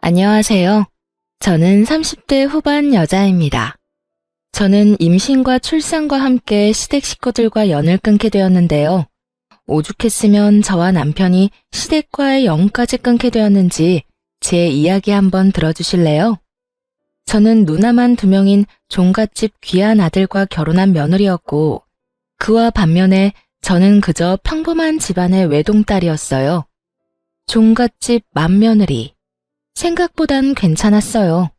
안녕하세요. 저는 30대 후반 여자입니다. 저는 임신과 출산과 함께 시댁 식구들과 연을 끊게 되었는데요. 오죽했으면 저와 남편이 시댁과의 연까지 끊게 되었는지 제 이야기 한번 들어주실래요? 저는 누나만 2명인 종갓집 귀한 아들과 결혼한 며느리였고, 그와 반면에 저는 그저 평범한 집안의 외동딸이었어요. 종갓집 맏며느리. 생각보단 괜찮았어요.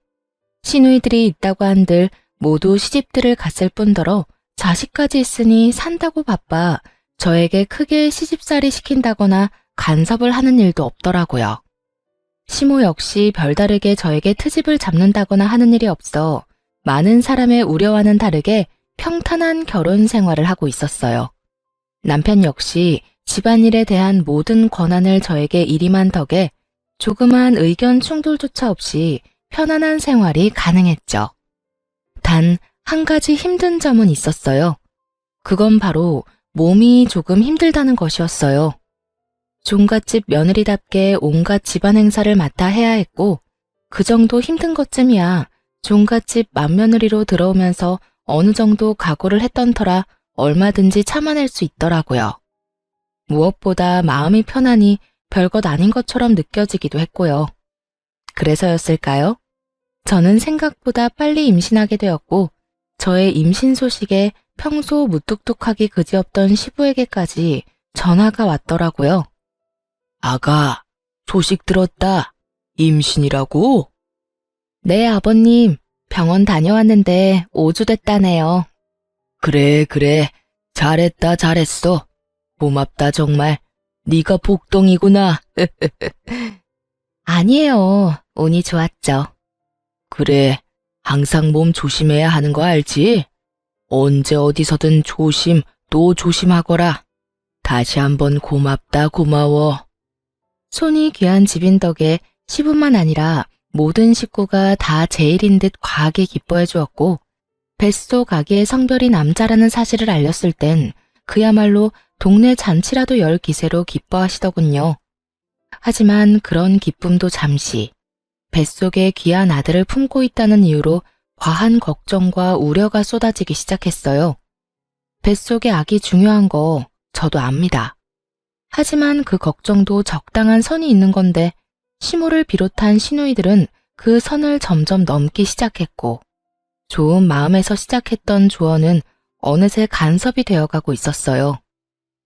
시누이들이 있다고 한들 모두 시집들을 갔을 뿐더러 자식까지 있으니 산다고 바빠 저에게 크게 시집살이 시킨다거나 간섭을 하는 일도 없더라고요. 시모 역시 별다르게 저에게 트집을 잡는다거나 하는 일이 없어 많은 사람의 우려와는 다르게 평탄한 결혼 생활을 하고 있었어요. 남편 역시 집안일에 대한 모든 권한을 저에게 일임한 덕에 조그만 의견 충돌조차 없이 편안한 생활이 가능했죠. 단 한 가지 힘든 점은 있었어요. 그건 바로 몸이 조금 힘들다는 것이었어요. 종갓집 며느리답게 온갖 집안 행사를 맡아 해야 했고, 그 정도 힘든 것쯤이야 종갓집 맏며느리로 들어오면서 어느 정도 각오를 했던 터라 얼마든지 참아낼 수 있더라고요. 무엇보다 마음이 편하니 별것 아닌 것처럼 느껴지기도 했고요. 그래서였을까요? 저는 생각보다 빨리 임신하게 되었고, 저의 임신 소식에 평소 무뚝뚝하기 그지없던 시부에게까지 전화가 왔더라고요. 아가, 소식 들었다. 임신이라고? 네, 아버님. 병원 다녀왔는데 5주 됐다네요. 그래. 잘했다, 잘했어. 고맙다, 정말. 네가 복덩이구나. 아니에요. 운이 좋았죠. 그래, 항상 몸 조심해야 하는 거 알지? 언제 어디서든 조심 또 조심하거라. 다시 한번 고맙다, 고마워. 손이 귀한 집인 덕에 시부만 아니라 모든 식구가 다 제 일인 듯 과하게 기뻐해 주었고, 뱃속 아기의 성별이 남자라는 사실을 알렸을 땐 그야말로 동네 잔치라도 열 기세로 기뻐하시더군요. 하지만 그런 기쁨도 잠시, 뱃속에 귀한 아들을 품고 있다는 이유로 과한 걱정과 우려가 쏟아지기 시작했어요. 뱃속의 아기 중요한 거 저도 압니다. 하지만 그 걱정도 적당한 선이 있는 건데, 시모를 비롯한 시누이들은 그 선을 점점 넘기 시작했고, 좋은 마음에서 시작했던 조언은 어느새 간섭이 되어가고 있었어요.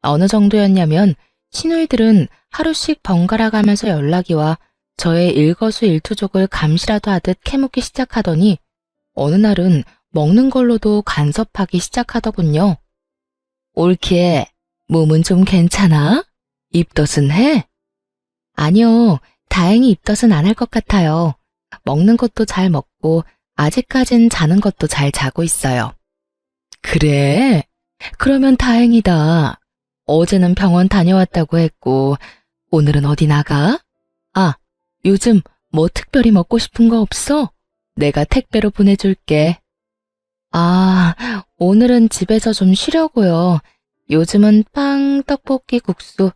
어느 정도였냐면 시누이들은 하루씩 번갈아 가면서 연락이 와 저의 일거수일투족을 감시라도 하듯 캐묻기 시작하더니 어느 날은 먹는 걸로도 간섭하기 시작하더군요. 올케, 몸은 좀 괜찮아? 입덧은 해? 아니요, 다행히 입덧은 안 할 것 같아요. 먹는 것도 잘 먹고 아직까진 자는 것도 잘 자고 있어요. 그래? 그러면 다행이다. 어제는 병원 다녀왔다고 했고, 오늘은 어디 나가? 아, 요즘 뭐 특별히 먹고 싶은 거 없어? 내가 택배로 보내줄게. 아, 오늘은 집에서 좀 쉬려고요. 요즘은 빵, 떡볶이, 국수,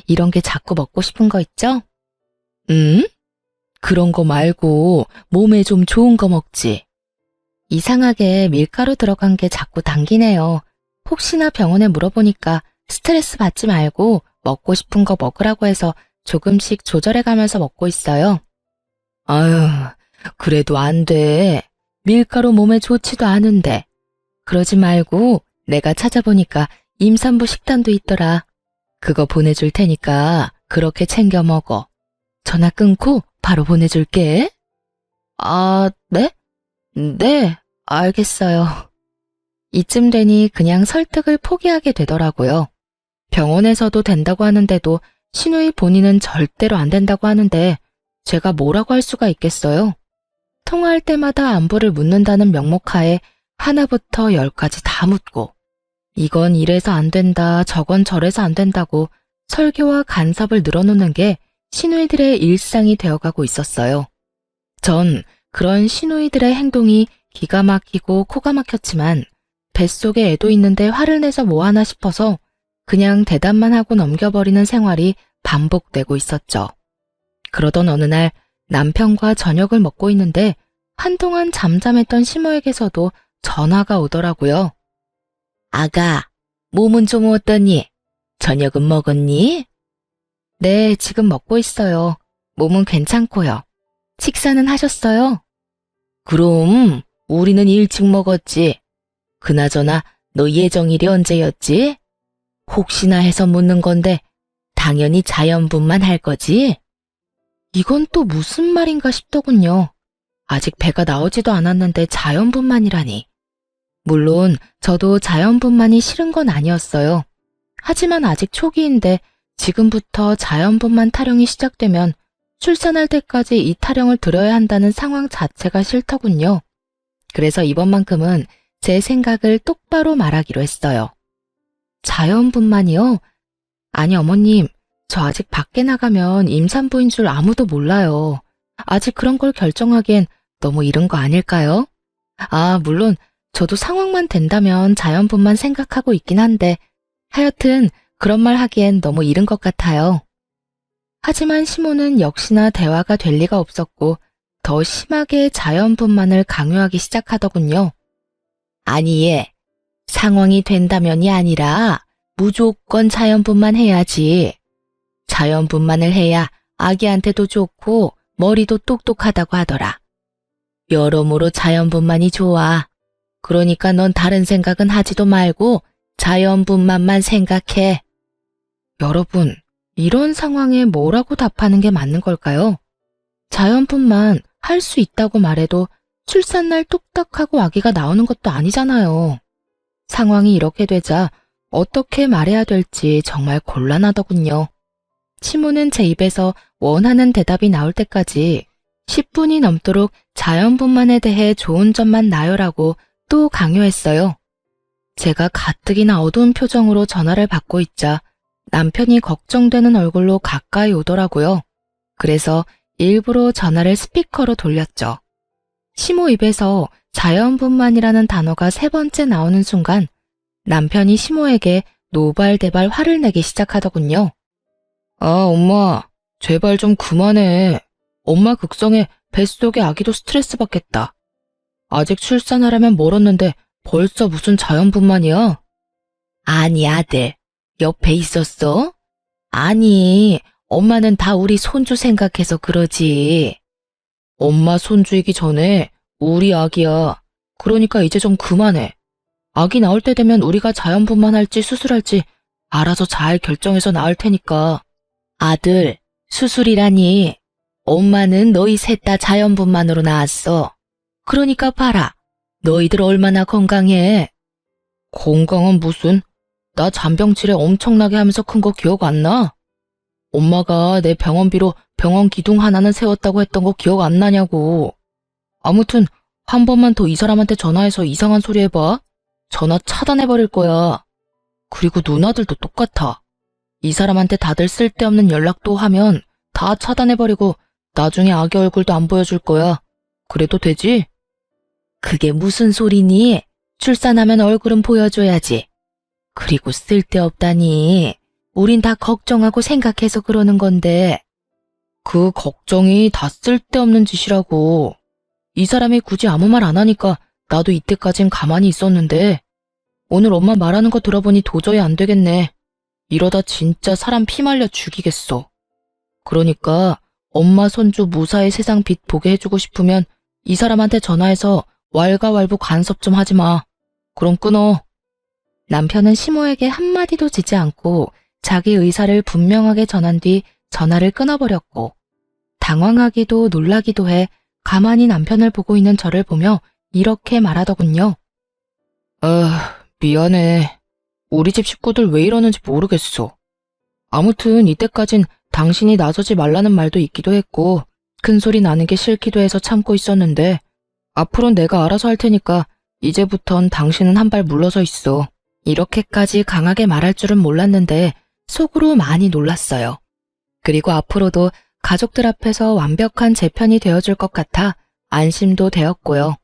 이런 게 자꾸 먹고 싶은 거 있죠? 응? 그런 거 말고 몸에 좀 좋은 거 먹지. 이상하게 밀가루 들어간 게 자꾸 당기네요. 혹시나 병원에 물어보니까 스트레스 받지 말고 먹고 싶은 거 먹으라고 해서 조금씩 조절해 가면서 먹고 있어요. 아유, 그래도 안 돼. 밀가루 몸에 좋지도 않은데. 그러지 말고 내가 찾아보니까 임산부 식단도 있더라. 그거 보내줄 테니까 그렇게 챙겨 먹어. 전화 끊고 바로 보내줄게. 아, 네? 네, 알겠어요. 이쯤 되니 그냥 설득을 포기하게 되더라고요. 병원에서도 된다고 하는데도 시누이 본인은 절대로 안 된다고 하는데 제가 뭐라고 할 수가 있겠어요? 통화할 때마다 안부를 묻는다는 명목하에 하나부터 10까지 다 묻고, 이건 이래서 안 된다, 저건 저래서 안 된다고 설교와 간섭을 늘어놓는 게 시누이들의 일상이 되어가고 있었어요. 전 그런 시누이들의 행동이 기가 막히고 코가 막혔지만 뱃속에 애도 있는데 화를 내서 뭐하나 싶어서 그냥 대답만 하고 넘겨버리는 생활이 반복되고 있었죠. 그러던 어느 날 남편과 저녁을 먹고 있는데 한동안 잠잠했던 시모에게서도 전화가 오더라고요. 아가, 몸은 좀 어떠니? 저녁은 먹었니? 네, 지금 먹고 있어요. 몸은 괜찮고요. 식사는 하셨어요? 그럼 우리는 일찍 먹었지. 그나저나 너 예정일이 언제였지? 혹시나 해서 묻는 건데 당연히 자연분만 할 거지? 이건 또 무슨 말인가 싶더군요. 아직 배가 나오지도 않았는데 자연분만이라니. 물론 저도 자연분만이 싫은 건 아니었어요. 하지만 아직 초기인데 지금부터 자연분만 타령이 시작되면 출산할 때까지 이 타령을 들어야 한다는 상황 자체가 싫더군요. 그래서 이번만큼은 제 생각을 똑바로 말하기로 했어요. 자연분만이요? 아니 어머님, 저 아직 밖에 나가면 임산부인 줄 아무도 몰라요. 아직 그런 걸 결정하기엔 너무 이른 거 아닐까요? 아, 물론 저도 상황만 된다면 자연분만 생각하고 있긴 한데 하여튼 그런 말 하기엔 너무 이른 것 같아요. 하지만 시모는 역시나 대화가 될 리가 없었고 더 심하게 자연분만을 강요하기 시작하더군요. 아니 얘, 상황이 된다면이 아니라 무조건 자연분만 해야지. 자연분만을 해야 아기한테도 좋고 머리도 똑똑하다고 하더라. 여러모로 자연분만이 좋아. 그러니까 넌 다른 생각은 하지도 말고 자연분만만 생각해. 여러분, 이런 상황에 뭐라고 답하는 게 맞는 걸까요? 자연분만 할 수 있다고 말해도 출산날 뚝딱하고 아기가 나오는 것도 아니잖아요. 상황이 이렇게 되자 어떻게 말해야 될지 정말 곤란하더군요. 시모는 제 입에서 원하는 대답이 나올 때까지 10분이 넘도록 자연분만에 대해 좋은 점만 나열하고 또 강요했어요. 제가 가뜩이나 어두운 표정으로 전화를 받고 있자 남편이 걱정되는 얼굴로 가까이 오더라고요. 그래서 일부러 전화를 스피커로 돌렸죠. 시모 입에서 자연분만이라는 단어가 3번째 나오는 순간 남편이 시모에게 노발대발 화를 내기 시작하더군요. 아, 엄마, 제발 좀 그만해. 엄마 극성에 뱃속의 아기도 스트레스 받겠다. 아직 출산하려면 멀었는데 벌써 무슨 자연분만이야? 아니, 아들, 옆에 있었어? 아니, 엄마는 다 우리 손주 생각해서 그러지. 엄마 손주이기 전에 우리 아기야. 그러니까 이제 좀 그만해. 아기 나올 때 되면 우리가 자연분만할지 수술할지 알아서 잘 결정해서 나을 테니까. 아들, 수술이라니. 엄마는 너희 셋 다 자연분만으로 낳았어. 그러니까 봐라. 너희들 얼마나 건강해. 건강은 무슨? 나 잔병치레 엄청나게 하면서 큰 거 기억 안 나? 엄마가 내 병원비로 병원 기둥 하나는 세웠다고 했던 거 기억 안 나냐고. 아무튼 한 번만 더 이 사람한테 전화해서 이상한 소리 해봐. 전화 차단해버릴 거야. 그리고 누나들도 똑같아. 이 사람한테 다들 쓸데없는 연락도 하면 다 차단해버리고 나중에 아기 얼굴도 안 보여줄 거야. 그래도 되지? 그게 무슨 소리니? 출산하면 얼굴은 보여줘야지. 그리고 쓸데없다니. 우린 다 걱정하고 생각해서 그러는 건데. 그 걱정이 다 쓸데없는 짓이라고. 이 사람이 굳이 아무 말 안 하니까 나도 이때까진 가만히 있었는데 오늘 엄마 말하는 거 들어보니 도저히 안 되겠네. 이러다 진짜 사람 피 말려 죽이겠어. 그러니까 엄마 손주 무사히 세상 빛 보게 해주고 싶으면 이 사람한테 전화해서 왈가왈부 간섭 좀 하지 마. 그럼 끊어. 남편은 시모에게 한마디도 지지 않고 자기 의사를 분명하게 전한 뒤 전화를 끊어버렸고 당황하기도 놀라기도 해 가만히 남편을 보고 있는 저를 보며 이렇게 말하더군요. 미안해. 우리 집 식구들 왜 이러는지 모르겠어. 아무튼 이때까진 당신이 나서지 말라는 말도 있기도 했고 큰 소리 나는 게 싫기도 해서 참고 있었는데 앞으로는 내가 알아서 할 테니까 이제부턴 당신은 한 발 물러서 있어. 이렇게까지 강하게 말할 줄은 몰랐는데 속으로 많이 놀랐어요. 그리고 앞으로도 가족들 앞에서 완벽한 제 편이 되어줄 것 같아 안심도 되었고요.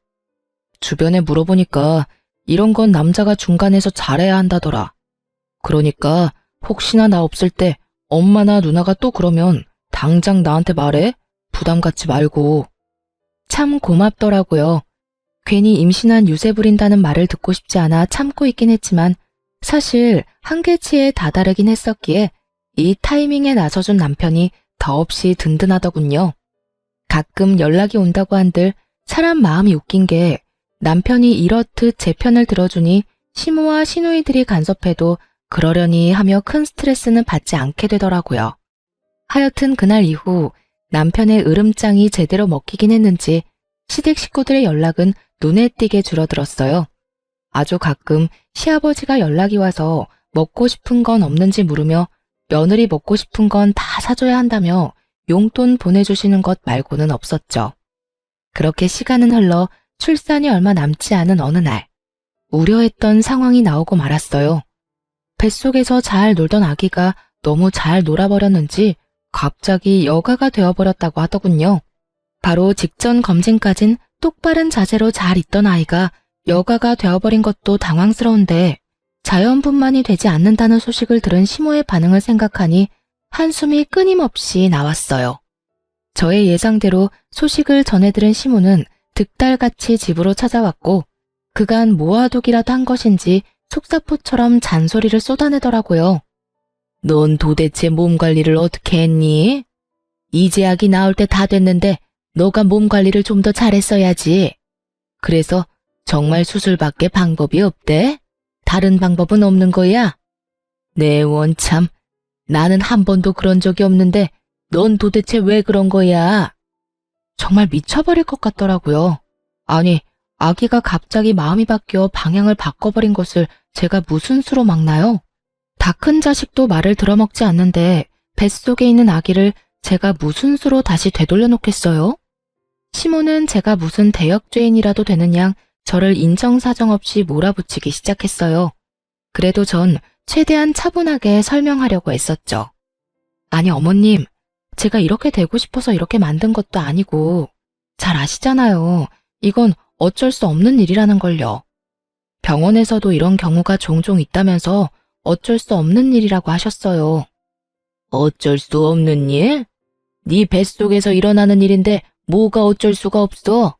주변에 물어보니까 이런 건 남자가 중간에서 잘해야 한다더라. 그러니까 혹시나 나 없을 때 엄마나 누나가 또 그러면 당장 나한테 말해. 부담 갖지 말고. 참 고맙더라고요. 괜히 임신한 유세 부린다는 말을 듣고 싶지 않아 참고 있긴 했지만 사실 한계치에 다다르긴 했었기에 이 타이밍에 나서준 남편이 더없이 든든하더군요. 가끔 연락이 온다고 한들 사람 마음이 웃긴 게 남편이 이렇듯 제 편을 들어주니 시모와 시누이들이 간섭해도 그러려니 하며 큰 스트레스는 받지 않게 되더라고요. 하여튼 그날 이후 남편의 으름장이 제대로 먹히긴 했는지 시댁 식구들의 연락은 눈에 띄게 줄어들었어요. 아주 가끔 시아버지가 연락이 와서 먹고 싶은 건 없는지 물으며 며느리 먹고 싶은 건 다 사줘야 한다며 용돈 보내주시는 것 말고는 없었죠. 그렇게 시간은 흘러 출산이 얼마 남지 않은 어느 날 우려했던 상황이 나오고 말았어요. 뱃속에서 잘 놀던 아기가 너무 잘 놀아버렸는지 갑자기 여가가 되어버렸다고 하더군요. 바로 직전 검진까진 똑바른 자세로 잘 있던 아이가 여가가 되어버린 것도 당황스러운데 자연분만이 되지 않는다는 소식을 들은 시모의 반응을 생각하니 한숨이 끊임없이 나왔어요. 저의 예상대로 소식을 전해들은 시모는 득달같이 집으로 찾아왔고 그간 모아두기라도 한 것인지 속사포처럼 잔소리를 쏟아내더라고요. 넌 도대체 몸 관리를 어떻게 했니? 이제 아기 나올 때 다 됐는데 너가 몸 관리를 좀 더 잘했어야지. 그래서 정말 수술밖에 방법이 없대? 다른 방법은 없는 거야? 내 원참, 나는 한 번도 그런 적이 없는데 넌 도대체 왜 그런 거야? 정말 미쳐버릴 것 같더라고요. 아니, 아기가 갑자기 마음이 바뀌어 방향을 바꿔버린 것을 제가 무슨 수로 막나요? 다 큰 자식도 말을 들어먹지 않는데 뱃속에 있는 아기를 제가 무슨 수로 다시 되돌려 놓겠어요? 시모는 제가 무슨 대역죄인이라도 되는 양 저를 인정사정 없이 몰아붙이기 시작했어요. 그래도 전 최대한 차분하게 설명하려고 애썼죠. 아니 어머님, 제가 이렇게 되고 싶어서 이렇게 만든 것도 아니고 잘 아시잖아요. 이건 어쩔 수 없는 일이라는 걸요. 병원에서도 이런 경우가 종종 있다면서 어쩔 수 없는 일이라고 하셨어요. 어쩔 수 없는 일? 네 뱃속에서 일어나는 일인데 뭐가 어쩔 수가 없어?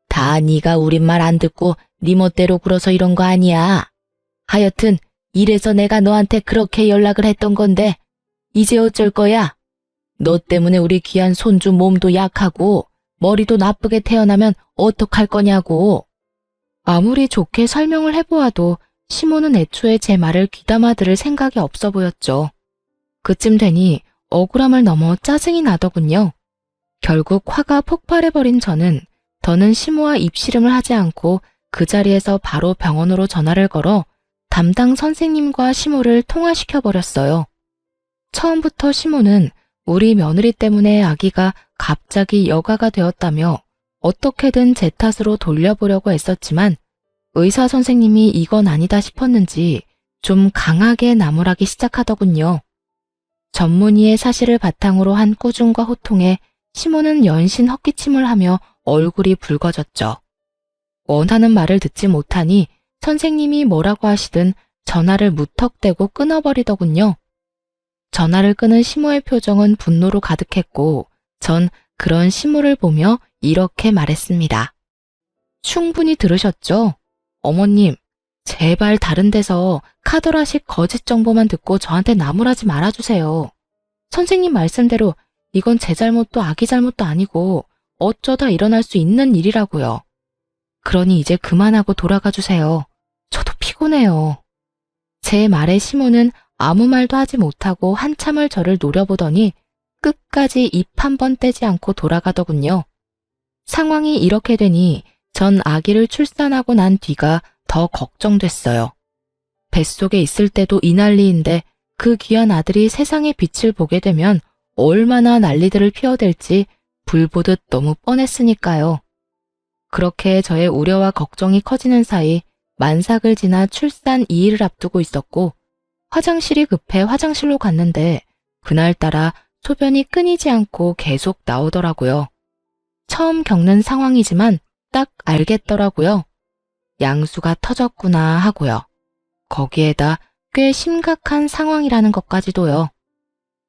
다 네가 우리 말 안 듣고 네 멋대로 굴어서 이런 거 아니야. 하여튼 이래서 내가 너한테 그렇게 연락을 했던 건데 이제 어쩔 거야? 너 때문에 우리 귀한 손주 몸도 약하고 머리도 나쁘게 태어나면 어떡할 거냐고. 아무리 좋게 설명을 해보아도 시모는 애초에 제 말을 귀담아 들을 생각이 없어 보였죠. 그쯤 되니 억울함을 넘어 짜증이 나더군요. 결국 화가 폭발해버린 저는 더는 시모와 입씨름을 하지 않고 그 자리에서 바로 병원으로 전화를 걸어 담당 선생님과 시모를 통화시켜버렸어요. 처음부터 시모는 우리 며느리 때문에 아기가 갑자기 여가가 되었다며 어떻게든 제 탓으로 돌려보려고 애썼지만 의사 선생님이 이건 아니다 싶었는지 좀 강하게 나무라기 시작하더군요. 전문의의 사실을 바탕으로 한 꾸중과 호통에 시모는 연신 헛기침을 하며 얼굴이 붉어졌죠. 원하는 말을 듣지 못하니 선생님이 뭐라고 하시든 전화를 무턱대고 끊어버리더군요. 전화를 끊은 시모의 표정은 분노로 가득했고 전 그런 시모를 보며 이렇게 말했습니다. 충분히 들으셨죠? 어머님, 제발 다른 데서 카더라식 거짓 정보만 듣고 저한테 나무라지 말아주세요. 선생님 말씀대로 이건 제 잘못도 아기 잘못도 아니고 어쩌다 일어날 수 있는 일이라고요. 그러니 이제 그만하고 돌아가 주세요. 저도 피곤해요. 제 말에 시모는 아무 말도 하지 못하고 한참을 저를 노려보더니 끝까지 입 한 번 떼지 않고 돌아가더군요. 상황이 이렇게 되니 전 아기를 출산하고 난 뒤가 더 걱정됐어요. 뱃속에 있을 때도 이 난리인데 그 귀한 아들이 세상의 빛을 보게 되면 얼마나 난리들을 피워댈지 불보듯 너무 뻔했으니까요. 그렇게 저의 우려와 걱정이 커지는 사이 만삭을 지나 출산 2일을 앞두고 있었고 화장실이 급해 화장실로 갔는데 그날따라 소변이 끊이지 않고 계속 나오더라고요. 처음 겪는 상황이지만 딱 알겠더라고요. 양수가 터졌구나 하고요. 거기에다 꽤 심각한 상황이라는 것까지도요.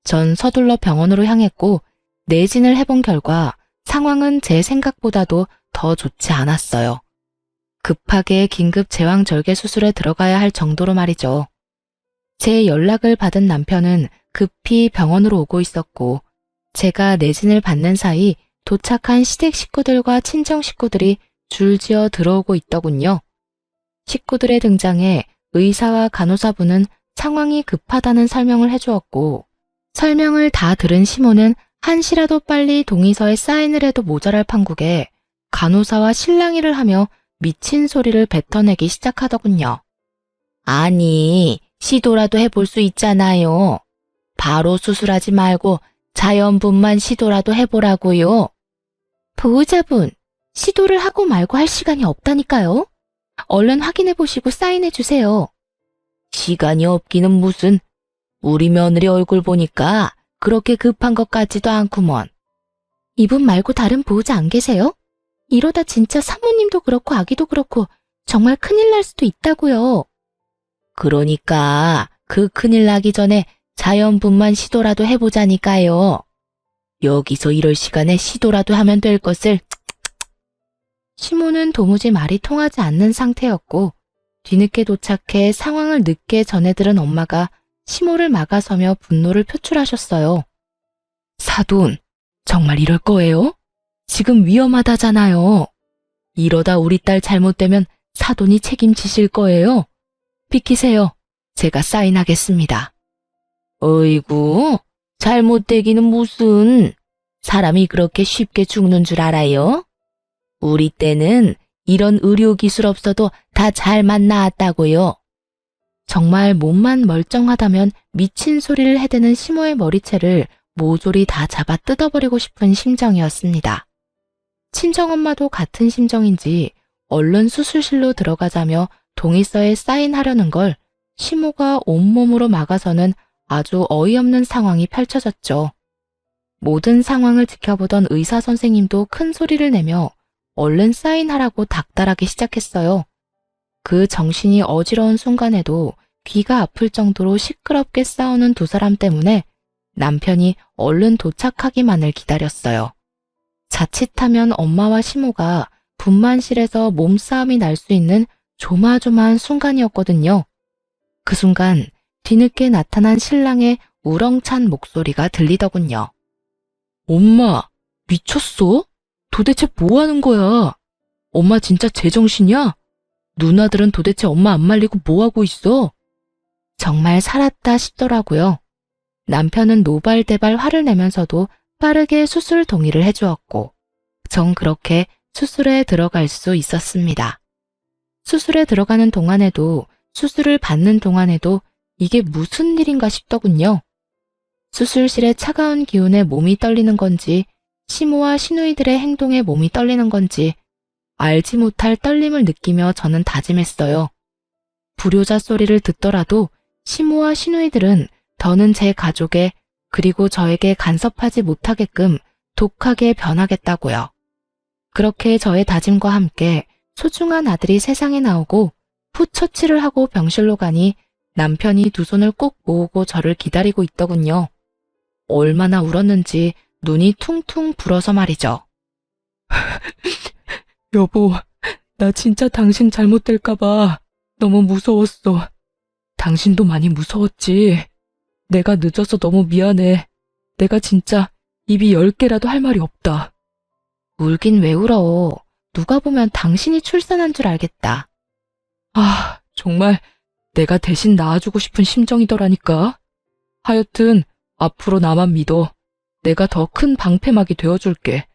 전 서둘러 병원으로 향했고 내진을 해본 결과 상황은 제 생각보다도 더 좋지 않았어요. 급하게 긴급 제왕절개 수술에 들어가야 할 정도로 말이죠. 제 연락을 받은 남편은 급히 병원으로 오고 있었고, 제가 내진을 받는 사이 도착한 시댁 식구들과 친정 식구들이 줄지어 들어오고 있더군요. 식구들의 등장에 의사와 간호사분은 상황이 급하다는 설명을 해주었고, 설명을 다 들은 시모는 한시라도 빨리 동의서에 사인을 해도 모자랄 판국에 간호사와 실랑이를 하며 미친 소리를 뱉어내기 시작하더군요. 아니, 시도라도 해볼 수 있잖아요. 바로 수술하지 말고 자연분만 시도라도 해보라고요. 보호자분, 시도를 하고 말고 할 시간이 없다니까요. 얼른 확인해보시고 사인해주세요. 시간이 없기는 무슨. 우리 며느리 얼굴 보니까 그렇게 급한 것 같지도 않구먼. 이분 말고 다른 보호자 안 계세요? 이러다 진짜 사모님도 그렇고 아기도 그렇고 정말 큰일 날 수도 있다고요. 그러니까 그 큰일 나기 전에 자연분만 시도라도 해보자니까요. 여기서 이럴 시간에 시도라도 하면 될 것을. 시모는 도무지 말이 통하지 않는 상태였고, 뒤늦게 도착해 상황을 늦게 전해들은 엄마가 시모를 막아서며 분노를 표출하셨어요. 사돈, 정말 이럴 거예요? 지금 위험하다잖아요. 이러다 우리 딸 잘못되면 사돈이 책임지실 거예요. 비키세요. 제가 사인하겠습니다. 어이구, 잘못되기는 무슨. 사람이 그렇게 쉽게 죽는 줄 알아요? 우리 때는 이런 의료기술 없어도 다 잘만 나았다고요. 정말 몸만 멀쩡하다면 미친 소리를 해대는 시모의 머리채를 모조리 다 잡아 뜯어버리고 싶은 심정이었습니다. 친정엄마도 같은 심정인지 얼른 수술실로 들어가자며 동의서에 사인하려는 걸 시모가 온몸으로 막아서는 아주 어이없는 상황이 펼쳐졌죠. 모든 상황을 지켜보던 의사 선생님도 큰 소리를 내며 얼른 사인하라고 닥달하기 시작했어요. 그 정신이 어지러운 순간에도 귀가 아플 정도로 시끄럽게 싸우는 두 사람 때문에 남편이 얼른 도착하기만을 기다렸어요. 자칫하면 엄마와 시모가 분만실에서 몸싸움이 날 수 있는 조마조마한 순간이었거든요. 그 순간 뒤늦게 나타난 신랑의 우렁찬 목소리가 들리더군요. 엄마, 미쳤어? 도대체 뭐 하는 거야? 엄마 진짜 제정신이야? 누나들은 도대체 엄마 안 말리고 뭐 하고 있어? 정말 살았다 싶더라고요. 남편은 노발대발 화를 내면서도 빠르게 수술 동의를 해주었고, 전 그렇게 수술에 들어갈 수 있었습니다. 수술에 들어가는 동안에도, 수술을 받는 동안에도 이게 무슨 일인가 싶더군요. 수술실의 차가운 기운에 몸이 떨리는 건지, 시모와 시누이들의 행동에 몸이 떨리는 건지 알지 못할 떨림을 느끼며 저는 다짐했어요. 불효자 소리를 듣더라도 시모와 시누이들은 더는 제 가족에 그리고 저에게 간섭하지 못하게끔 독하게 변하겠다고요. 그렇게 저의 다짐과 함께 소중한 아들이 세상에 나오고 후 처치를 하고 병실로 가니 남편이 두 손을 꼭 모으고 저를 기다리고 있더군요. 얼마나 울었는지 눈이 퉁퉁 불어서 말이죠. 여보, 나 진짜 당신 잘못될까봐 너무 무서웠어. 당신도 많이 무서웠지. 내가 늦어서 너무 미안해. 내가 진짜 입이 10개라도 할 말이 없다. 울긴 왜 울어. 누가 보면 당신이 출산한 줄 알겠다. 아, 정말 내가 대신 낳아주고 싶은 심정이더라니까. 하여튼 앞으로 나만 믿어. 내가 더 큰 방패막이 되어줄게.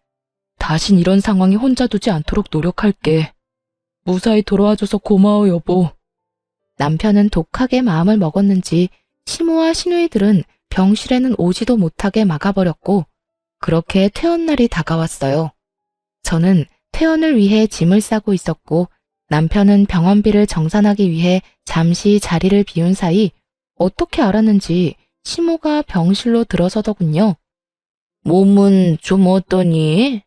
다신 이런 상황에 혼자 두지 않도록 노력할게. 무사히 돌아와줘서 고마워, 여보. 남편은 독하게 마음을 먹었는지 시모와 시누이들은 병실에는 오지도 못하게 막아버렸고, 그렇게 퇴원날이 다가왔어요. 저는 퇴원을 위해 짐을 싸고 있었고, 남편은 병원비를 정산하기 위해 잠시 자리를 비운 사이 어떻게 알았는지 시모가 병실로 들어서더군요. 몸은 좀 어떠니?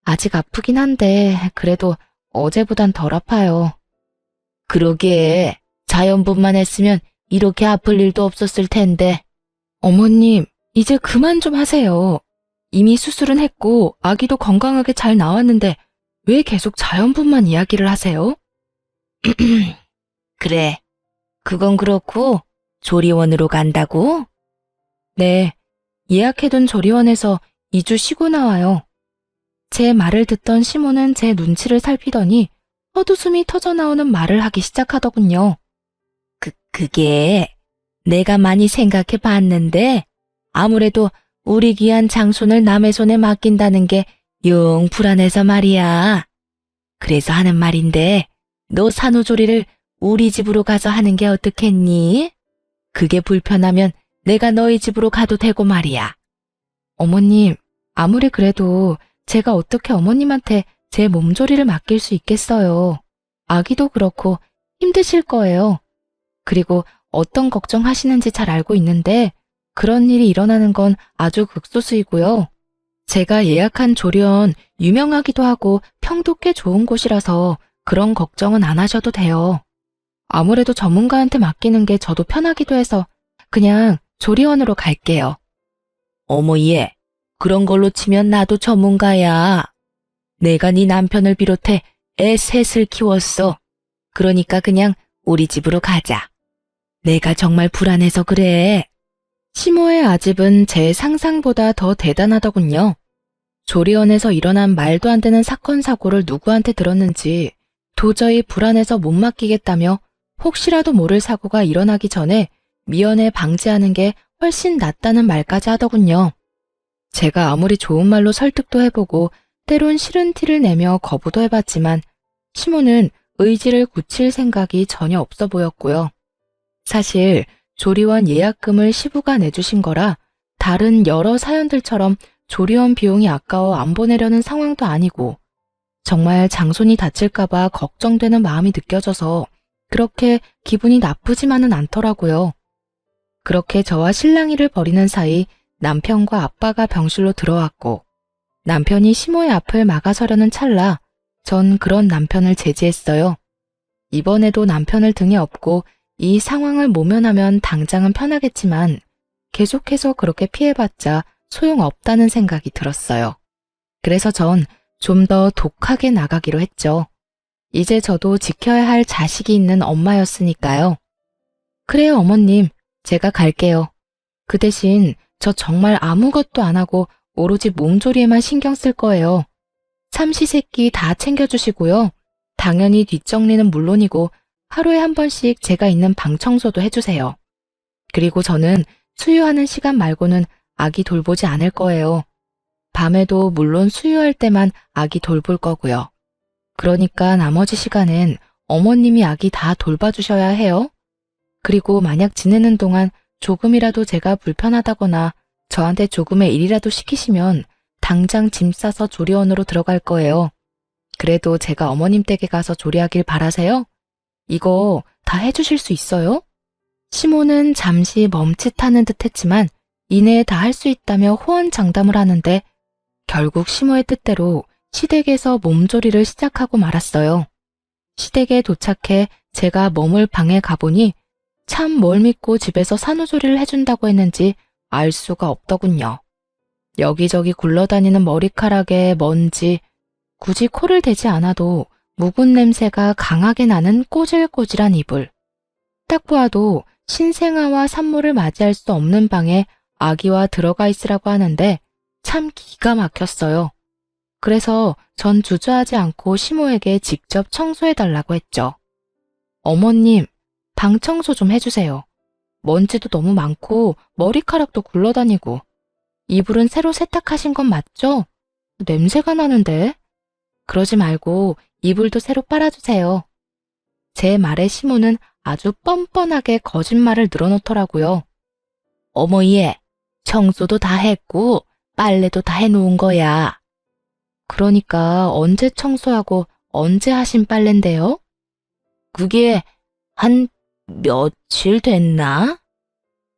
아직 아프긴 한데 그래도 어제보단 덜 아파요. 그러게, 자연분만 했으면 이렇게 아플 일도 없었을 텐데. 어머님, 이제 그만 좀 하세요. 이미 수술은 했고 아기도 건강하게 잘 나왔는데 왜 계속 자연분만 이야기를 하세요? 그래, 그건 그렇고 조리원으로 간다고? 네, 예약해둔 조리원에서 2주 쉬고 나와요. 제 말을 듣던 시모는 제 눈치를 살피더니 헛웃음이 터져나오는 말을 하기 시작하더군요. 그게 내가 많이 생각해 봤는데 아무래도 우리 귀한 장손을 남의 손에 맡긴다는 게 영 불안해서 말이야. 그래서 하는 말인데 너 산후조리를 우리 집으로 가서 하는 게 어떻겠니? 그게 불편하면 내가 너희 집으로 가도 되고 말이야. 어머님, 아무리 그래도 제가 어떻게 어머님한테 제 몸조리를 맡길 수 있겠어요. 아기도 그렇고 힘드실 거예요. 그리고 어떤 걱정하시는지 잘 알고 있는데 그런 일이 일어나는 건 아주 극소수이고요. 제가 예약한 조리원 유명하기도 하고 평도 꽤 좋은 곳이라서 그런 걱정은 안 하셔도 돼요. 아무래도 전문가한테 맡기는 게 저도 편하기도 해서 그냥 조리원으로 갈게요. 어머 얘, 그런 걸로 치면 나도 전문가야. 내가 네 남편을 비롯해 애 셋을 키웠어. 그러니까 그냥 우리 집으로 가자. 내가 정말 불안해서 그래. 시모의 아집은 제 상상보다 더 대단하더군요. 조리원에서 일어난 말도 안 되는 사건 사고를 누구한테 들었는지 도저히 불안해서 못 맡기겠다며 혹시라도 모를 사고가 일어나기 전에 미연에 방지하는 게 훨씬 낫다는 말까지 하더군요. 제가 아무리 좋은 말로 설득도 해보고 때론 싫은 티를 내며 거부도 해봤지만 시모는 의지를 굳힐 생각이 전혀 없어 보였고요. 사실 조리원 예약금을 시부가 내주신 거라 다른 여러 사연들처럼 조리원 비용이 아까워 안 보내려는 상황도 아니고 정말 장손이 다칠까봐 걱정되는 마음이 느껴져서 그렇게 기분이 나쁘지만은 않더라고요. 그렇게 저와 실랑이를 벌이는 사이 남편과 아빠가 병실로 들어왔고 남편이 시모의 앞을 막아서려는 찰나 전 그런 남편을 제지했어요. 이번에도 남편을 등에 업고 이 상황을 모면하면 당장은 편하겠지만 계속해서 그렇게 피해봤자 소용없다는 생각이 들었어요. 그래서 전 좀 더 독하게 나가기로 했죠. 이제 저도 지켜야 할 자식이 있는 엄마였으니까요. 그래요, 어머님. 제가 갈게요. 그 대신 저 정말 아무것도 안 하고 오로지 몸조리에만 신경 쓸 거예요. 삼시세끼 다 챙겨주시고요. 당연히 뒷정리는 물론이고 하루에 한 번씩 제가 있는 방 청소도 해주세요. 그리고 저는 수유하는 시간 말고는 아기 돌보지 않을 거예요. 밤에도 물론 수유할 때만 아기 돌볼 거고요. 그러니까 나머지 시간은 어머님이 아기 다 돌봐주셔야 해요. 그리고 만약 지내는 동안 조금이라도 제가 불편하다거나 저한테 조금의 일이라도 시키시면 당장 짐 싸서 조리원으로 들어갈 거예요. 그래도 제가 어머님 댁에 가서 조리하길 바라세요? 이거 다 해주실 수 있어요? 시모는 잠시 멈칫하는 듯 했지만 이내에 다 할 수 있다며 호언장담을 하는데 결국 시모의 뜻대로 시댁에서 몸조리를 시작하고 말았어요. 시댁에 도착해 제가 머물 방에 가보니 참 뭘 믿고 집에서 산후조리를 해준다고 했는지 알 수가 없더군요. 여기저기 굴러다니는 머리카락에 먼지, 굳이 코를 대지 않아도 묵은 냄새가 강하게 나는 꼬질꼬질한 이불. 딱 보아도 신생아와 산모를 맞이할 수 없는 방에 아기와 들어가 있으라고 하는데 참 기가 막혔어요. 그래서 전 주저하지 않고 시모에게 직접 청소해달라고 했죠. 어머님, 방 청소 좀 해주세요. 먼지도 너무 많고 머리카락도 굴러다니고. 이불은 새로 세탁하신 건 맞죠? 냄새가 나는데. 그러지 말고 이불도 새로 빨아주세요. 제 말에 시모는 아주 뻔뻔하게 거짓말을 늘어놓더라고요. 어머 얘, 청소도 다 했고 빨래도 다 해놓은 거야. 그러니까 언제 청소하고 언제 하신 빨래인데요? 그게 한 며칠 됐나?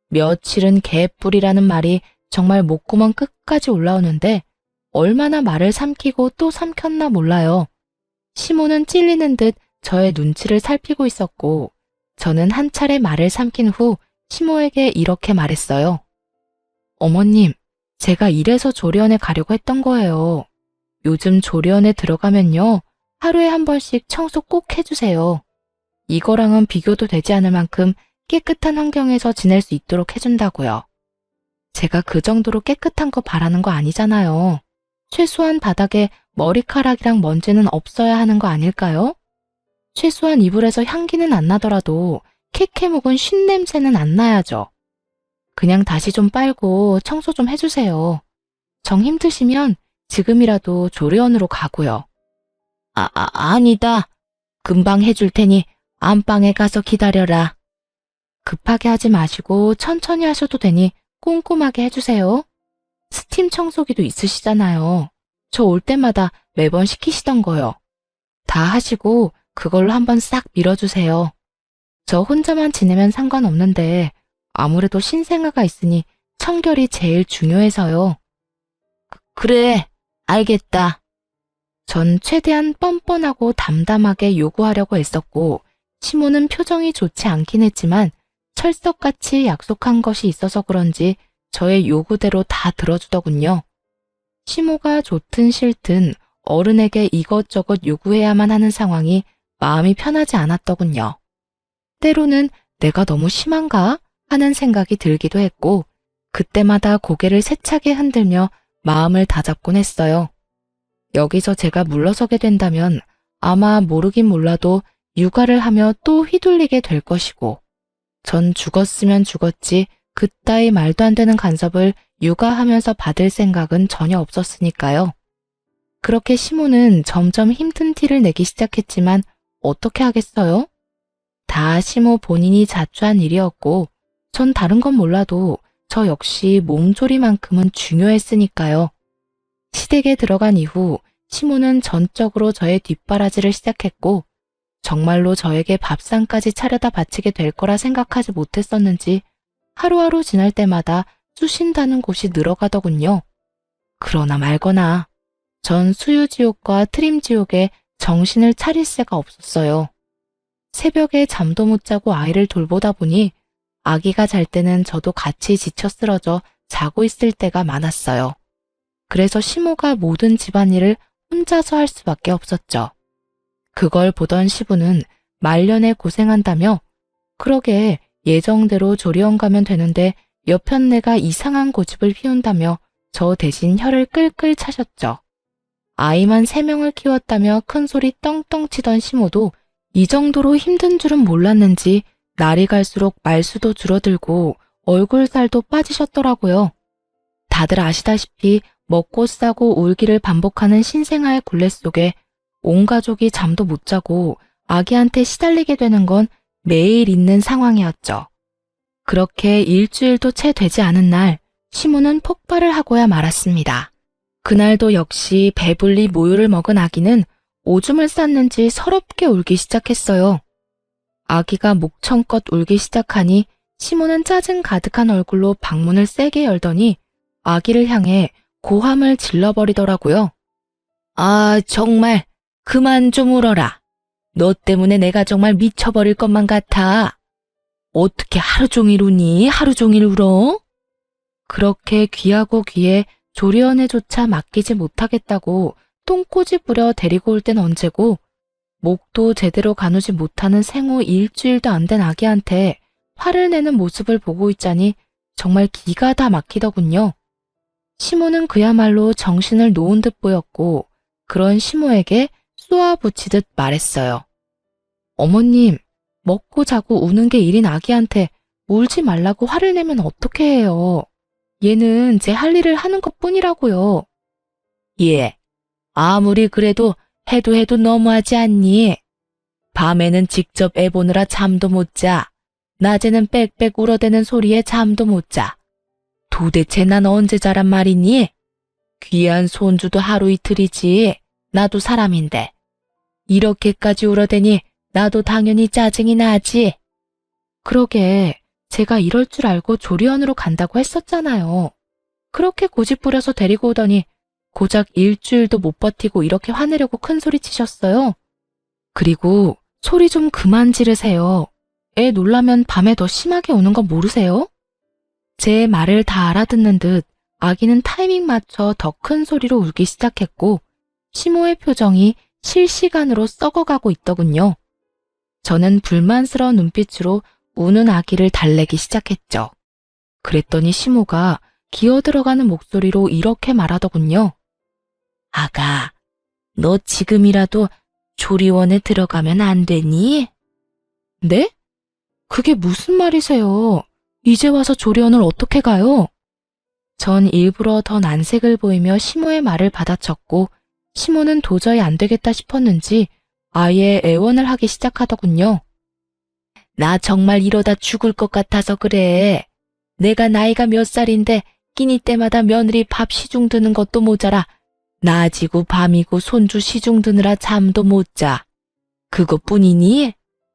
며칠은 개뿔이라는 말이 정말 목구멍 끝까지 올라오는데 얼마나 말을 삼키고 또 삼켰나 몰라요. 시모는 찔리는 듯 저의 눈치를 살피고 있었고 저는 한 차례 말을 삼킨 후 시모에게 이렇게 말했어요. 어머님, 제가 이래서 조리원에 가려고 했던 거예요. 요즘 조리원에 들어가면요, 하루에 한 번씩 청소 꼭 해주세요. 이거랑은 비교도 되지 않을 만큼 깨끗한 환경에서 지낼 수 있도록 해준다고요. 제가 그 정도로 깨끗한 거 바라는 거 아니잖아요. 최소한 바닥에 머리카락이랑 먼지는 없어야 하는 거 아닐까요? 최소한 이불에서 향기는 안 나더라도 캐캐 묵은 쉰 냄새는 안 나야죠. 그냥 다시 좀 빨고 청소 좀 해주세요. 정 힘드시면 지금이라도 조리원으로 가고요. 아니다. 금방 해줄 테니 안방에 가서 기다려라. 급하게 하지 마시고 천천히 하셔도 되니 꼼꼼하게 해주세요. 스팀 청소기도 있으시잖아요. 저 올 때마다 매번 시키시던 거요. 다 하시고 그걸로 한번 싹 밀어주세요. 저 혼자만 지내면 상관없는데 아무래도 신생아가 있으니 청결이 제일 중요해서요. 그래, 알겠다. 전 최대한 뻔뻔하고 담담하게 요구하려고 애썼고 시모는 표정이 좋지 않긴 했지만 철석같이 약속한 것이 있어서 그런지 저의 요구대로 다 들어주더군요. 시모가 좋든 싫든 어른에게 이것저것 요구해야만 하는 상황이 마음이 편하지 않았더군요. 때로는 내가 너무 심한가 하는 생각이 들기도 했고 그때마다 고개를 세차게 흔들며 마음을 다잡곤 했어요. 여기서 제가 물러서게 된다면 아마 모르긴 몰라도 육아를 하며 또 휘둘리게 될 것이고 전 죽었으면 죽었지 그따위 말도 안 되는 간섭을 육아하면서 받을 생각은 전혀 없었으니까요. 그렇게 시모는 점점 힘든 티를 내기 시작했지만 어떻게 하겠어요? 다 시모 본인이 자초한 일이었고 전 다른 건 몰라도 저 역시 몸조리만큼은 중요했으니까요. 시댁에 들어간 이후 시모는 전적으로 저의 뒷바라지를 시작했고 정말로 저에게 밥상까지 차려다 바치게 될 거라 생각하지 못했었는지 하루하루 지날 때마다 쑤신다는 곳이 늘어가더군요. 그러나 말거나 전 수유지옥과 트림지옥에 정신을 차릴 새가 없었어요. 새벽에 잠도 못 자고 아이를 돌보다 보니 아기가 잘 때는 저도 같이 지쳐 쓰러져 자고 있을 때가 많았어요. 그래서 시모가 모든 집안일을 혼자서 할 수밖에 없었죠. 그걸 보던 시부는 말년에 고생한다며 그러게 예정대로 조리원 가면 되는데 몇 편내가 이상한 고집을 피운다며 저 대신 혀를 끌끌 차셨죠. 아이만 3명을 키웠다며 큰소리 떵떵 치던 시모도 이 정도로 힘든 줄은 몰랐는지 날이 갈수록 말수도 줄어들고 얼굴살도 빠지셨더라고요. 다들 아시다시피 먹고 싸고 울기를 반복하는 신생아의 굴레 속에 온 가족이 잠도 못 자고 아기한테 시달리게 되는 건 매일 있는 상황이었죠. 그렇게 일주일도 채 되지 않은 날 시모는 폭발을 하고야 말았습니다. 그날도 역시 배불리 모유를 먹은 아기는 오줌을 쌌는지 서럽게 울기 시작했어요. 아기가 목청껏 울기 시작하니 시모는 짜증 가득한 얼굴로 방문을 세게 열더니 아기를 향해 고함을 질러버리더라고요. 아, 정말 그만 좀 울어라. 너 때문에 내가 정말 미쳐버릴 것만 같아. 어떻게 하루 종일 우니? 하루 종일 울어? 그렇게 귀하고 귀에 조리원에조차 맡기지 못하겠다고 똥꼬지 부려 데리고 올 땐 언제고 목도 제대로 가누지 못하는 생후 일주일도 안 된 아기한테 화를 내는 모습을 보고 있자니 정말 기가 다 막히더군요. 시모는 그야말로 정신을 놓은 듯 보였고 그런 시모에게 쏘아붙이듯 말했어요. 어머님, 먹고 자고 우는 게 일인 아기한테 울지 말라고 화를 내면 어떻게 해요? 얘는 제 할 일을 하는 것뿐이라고요. 예, 아무리 그래도 해도 너무하지 않니? 밤에는 직접 애 보느라 잠도 못 자. 낮에는 빽빽 울어대는 소리에 잠도 못 자. 도대체 난 언제 자란 말이니? 귀한 손주도 하루 이틀이지. 나도 사람인데. 이렇게까지 울어대니 나도 당연히 짜증이 나지. 그러게 제가 이럴 줄 알고 조리원으로 간다고 했었잖아요. 그렇게 고집 부려서 데리고 오더니 고작 일주일도 못 버티고 이렇게 화내려고 큰 소리 치셨어요. 그리고 소리 좀 그만 지르세요. 애 놀라면 밤에 더 심하게 우는 거 모르세요? 제 말을 다 알아듣는 듯 아기는 타이밍 맞춰 더 큰 소리로 울기 시작했고 시모의 표정이 실시간으로 썩어가고 있더군요. 저는 불만스러운 눈빛으로 우는 아기를 달래기 시작했죠. 그랬더니 시모가 기어들어가는 목소리로 이렇게 말하더군요. 아가, 너 지금이라도 조리원에 들어가면 안 되니? 네? 그게 무슨 말이세요? 이제 와서 조리원을 어떻게 가요? 전 일부러 더 난색을 보이며 시모의 말을 받아쳤고 시모는 도저히 안 되겠다 싶었는지 아예 애원을 하기 시작하더군요. 나 정말 이러다 죽을 것 같아서 그래. 내가 나이가 몇 살인데 끼니 때마다 며느리 밥 시중 드는 것도 모자라 낮이고 밤이고 손주 시중 드느라 잠도 못 자. 그것뿐이니?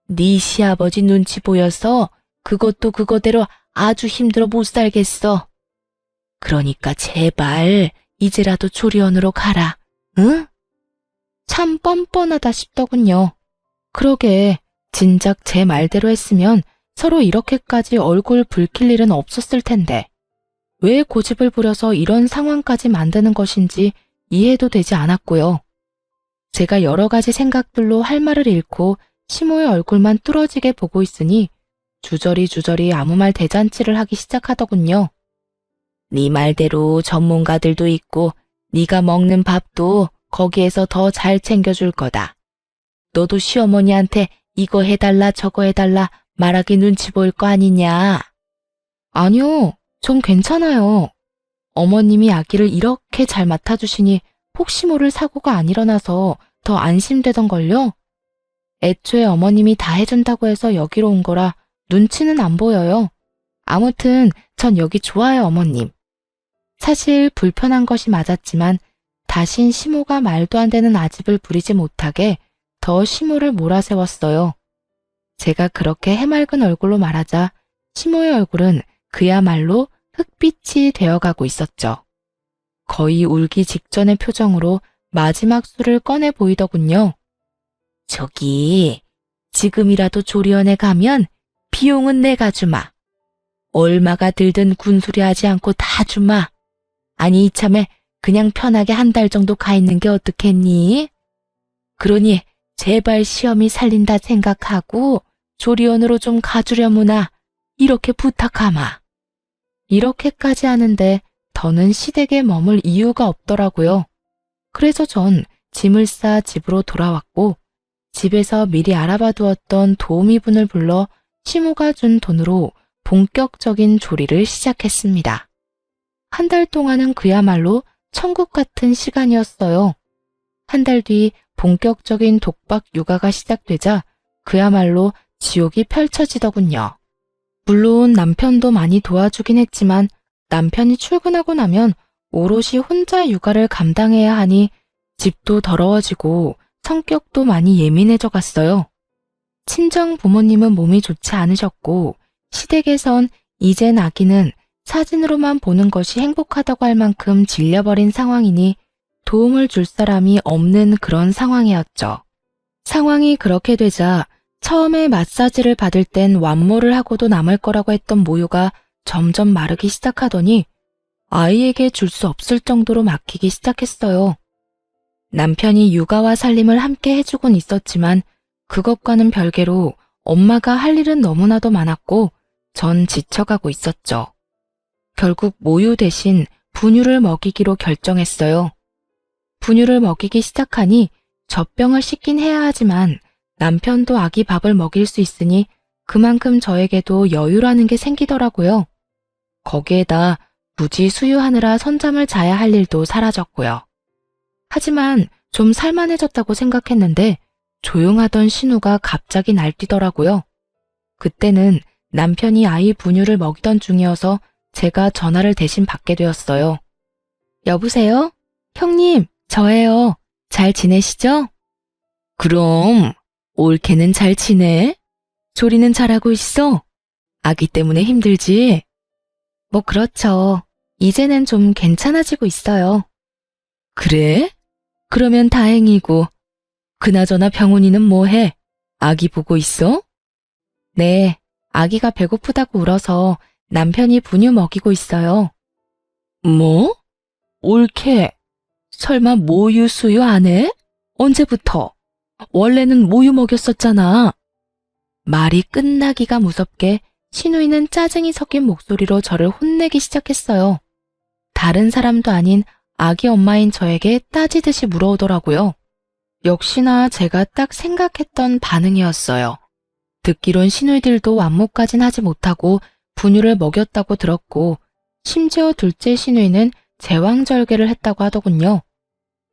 네 시아버지 눈치 보여서 그것도 그거대로 아주 힘들어 못 살겠어. 그러니까 제발 이제라도 조리원으로 가라. 응? 참 뻔뻔하다 싶더군요. 그러게 진작 제 말대로 했으면 서로 이렇게까지 얼굴 붉힐 일은 없었을 텐데 왜 고집을 부려서 이런 상황까지 만드는 것인지 이해도 되지 않았고요. 제가 여러 가지 생각들로 할 말을 잃고 시모의 얼굴만 뚫어지게 보고 있으니 주저리 아무 말 대잔치를 하기 시작하더군요. 네 말대로 전문가들도 있고 네가 먹는 밥도 거기에서 더 잘 챙겨줄 거다. 너도 시어머니한테 이거 해달라 저거 해달라 말하기 눈치 보일 거 아니냐. 아니요, 전 괜찮아요. 어머님이 아기를 이렇게 잘 맡아주시니 혹시 모를 사고가 안 일어나서 더 안심되던걸요. 애초에 어머님이 다 해준다고 해서 여기로 온 거라 눈치는 안 보여요. 아무튼 전 여기 좋아요, 어머님. 사실 불편한 것이 맞았지만 다신 시모가 말도 안 되는 아집을 부리지 못하게 더 시모를 몰아세웠어요. 제가 그렇게 해맑은 얼굴로 말하자 시모의 얼굴은 그야말로 흑빛이 되어가고 있었죠. 거의 울기 직전의 표정으로 마지막 술을 꺼내 보이더군요. 저기, 지금이라도 조리원에 가면 비용은 내가 주마. 얼마가 들든 군소리 하지 않고 다 주마. 아니 이참에 그냥 편하게 한 달 정도 가 있는 게 어떻겠니? 그러니 제발 시험이 살린다 생각하고 조리원으로 좀 가주려무나 이렇게 부탁하마. 이렇게까지 하는데 더는 시댁에 머물 이유가 없더라고요. 그래서 전 짐을 싸 집으로 돌아왔고 집에서 미리 알아봐 두었던 도우미분을 불러 시모가 준 돈으로 본격적인 조리를 시작했습니다. 한 달 동안은 그야말로 천국 같은 시간이었어요. 한 달 뒤 본격적인 독박 육아가 시작되자 그야말로 지옥이 펼쳐지더군요. 물론 남편도 많이 도와주긴 했지만 남편이 출근하고 나면 오롯이 혼자 육아를 감당해야 하니 집도 더러워지고 성격도 많이 예민해져 갔어요. 친정 부모님은 몸이 좋지 않으셨고 시댁에선 이젠 아기는 사진으로만 보는 것이 행복하다고 할 만큼 질려버린 상황이니 도움을 줄 사람이 없는 그런 상황이었죠. 상황이 그렇게 되자 처음에 마사지를 받을 땐 완모를 하고도 남을 거라고 했던 모유가 점점 마르기 시작하더니 아이에게 줄 수 없을 정도로 막히기 시작했어요. 남편이 육아와 살림을 함께 해주곤 있었지만 그것과는 별개로 엄마가 할 일은 너무나도 많았고 전 지쳐가고 있었죠. 결국 모유 대신 분유를 먹이기로 결정했어요. 분유를 먹이기 시작하니 젖병을 씻긴 해야 하지만 남편도 아기 밥을 먹일 수 있으니 그만큼 저에게도 여유라는 게 생기더라고요. 거기에다 굳이 수유하느라 선잠을 자야 할 일도 사라졌고요. 하지만 좀 살만해졌다고 생각했는데 조용하던 신우가 갑자기 날뛰더라고요. 그때는 남편이 아이 분유를 먹이던 중이어서 제가 전화를 대신 받게 되었어요. 여보세요? 형님, 저예요. 잘 지내시죠? 그럼 올케는 잘 지내? 조리는 잘하고 있어? 아기 때문에 힘들지? 뭐 그렇죠. 이제는 좀 괜찮아지고 있어요. 그래? 그러면 다행이고. 그나저나 병훈이는 뭐해? 아기 보고 있어? 네, 아기가 배고프다고 울어서 남편이 분유 먹이고 있어요. 뭐? 옳게. 설마 모유 수유 안 해? 언제부터? 원래는 모유 먹였었잖아. 말이 끝나기가 무섭게 신우이는 짜증이 섞인 목소리로 저를 혼내기 시작했어요. 다른 사람도 아닌 아기 엄마인 저에게 따지듯이 물어오더라고요. 역시나 제가 딱 생각했던 반응이었어요. 듣기론 시누이들도 완모까진 하지 못하고 분유를 먹였다고 들었고, 심지어 둘째 시누이는 제왕절개를 했다고 하더군요.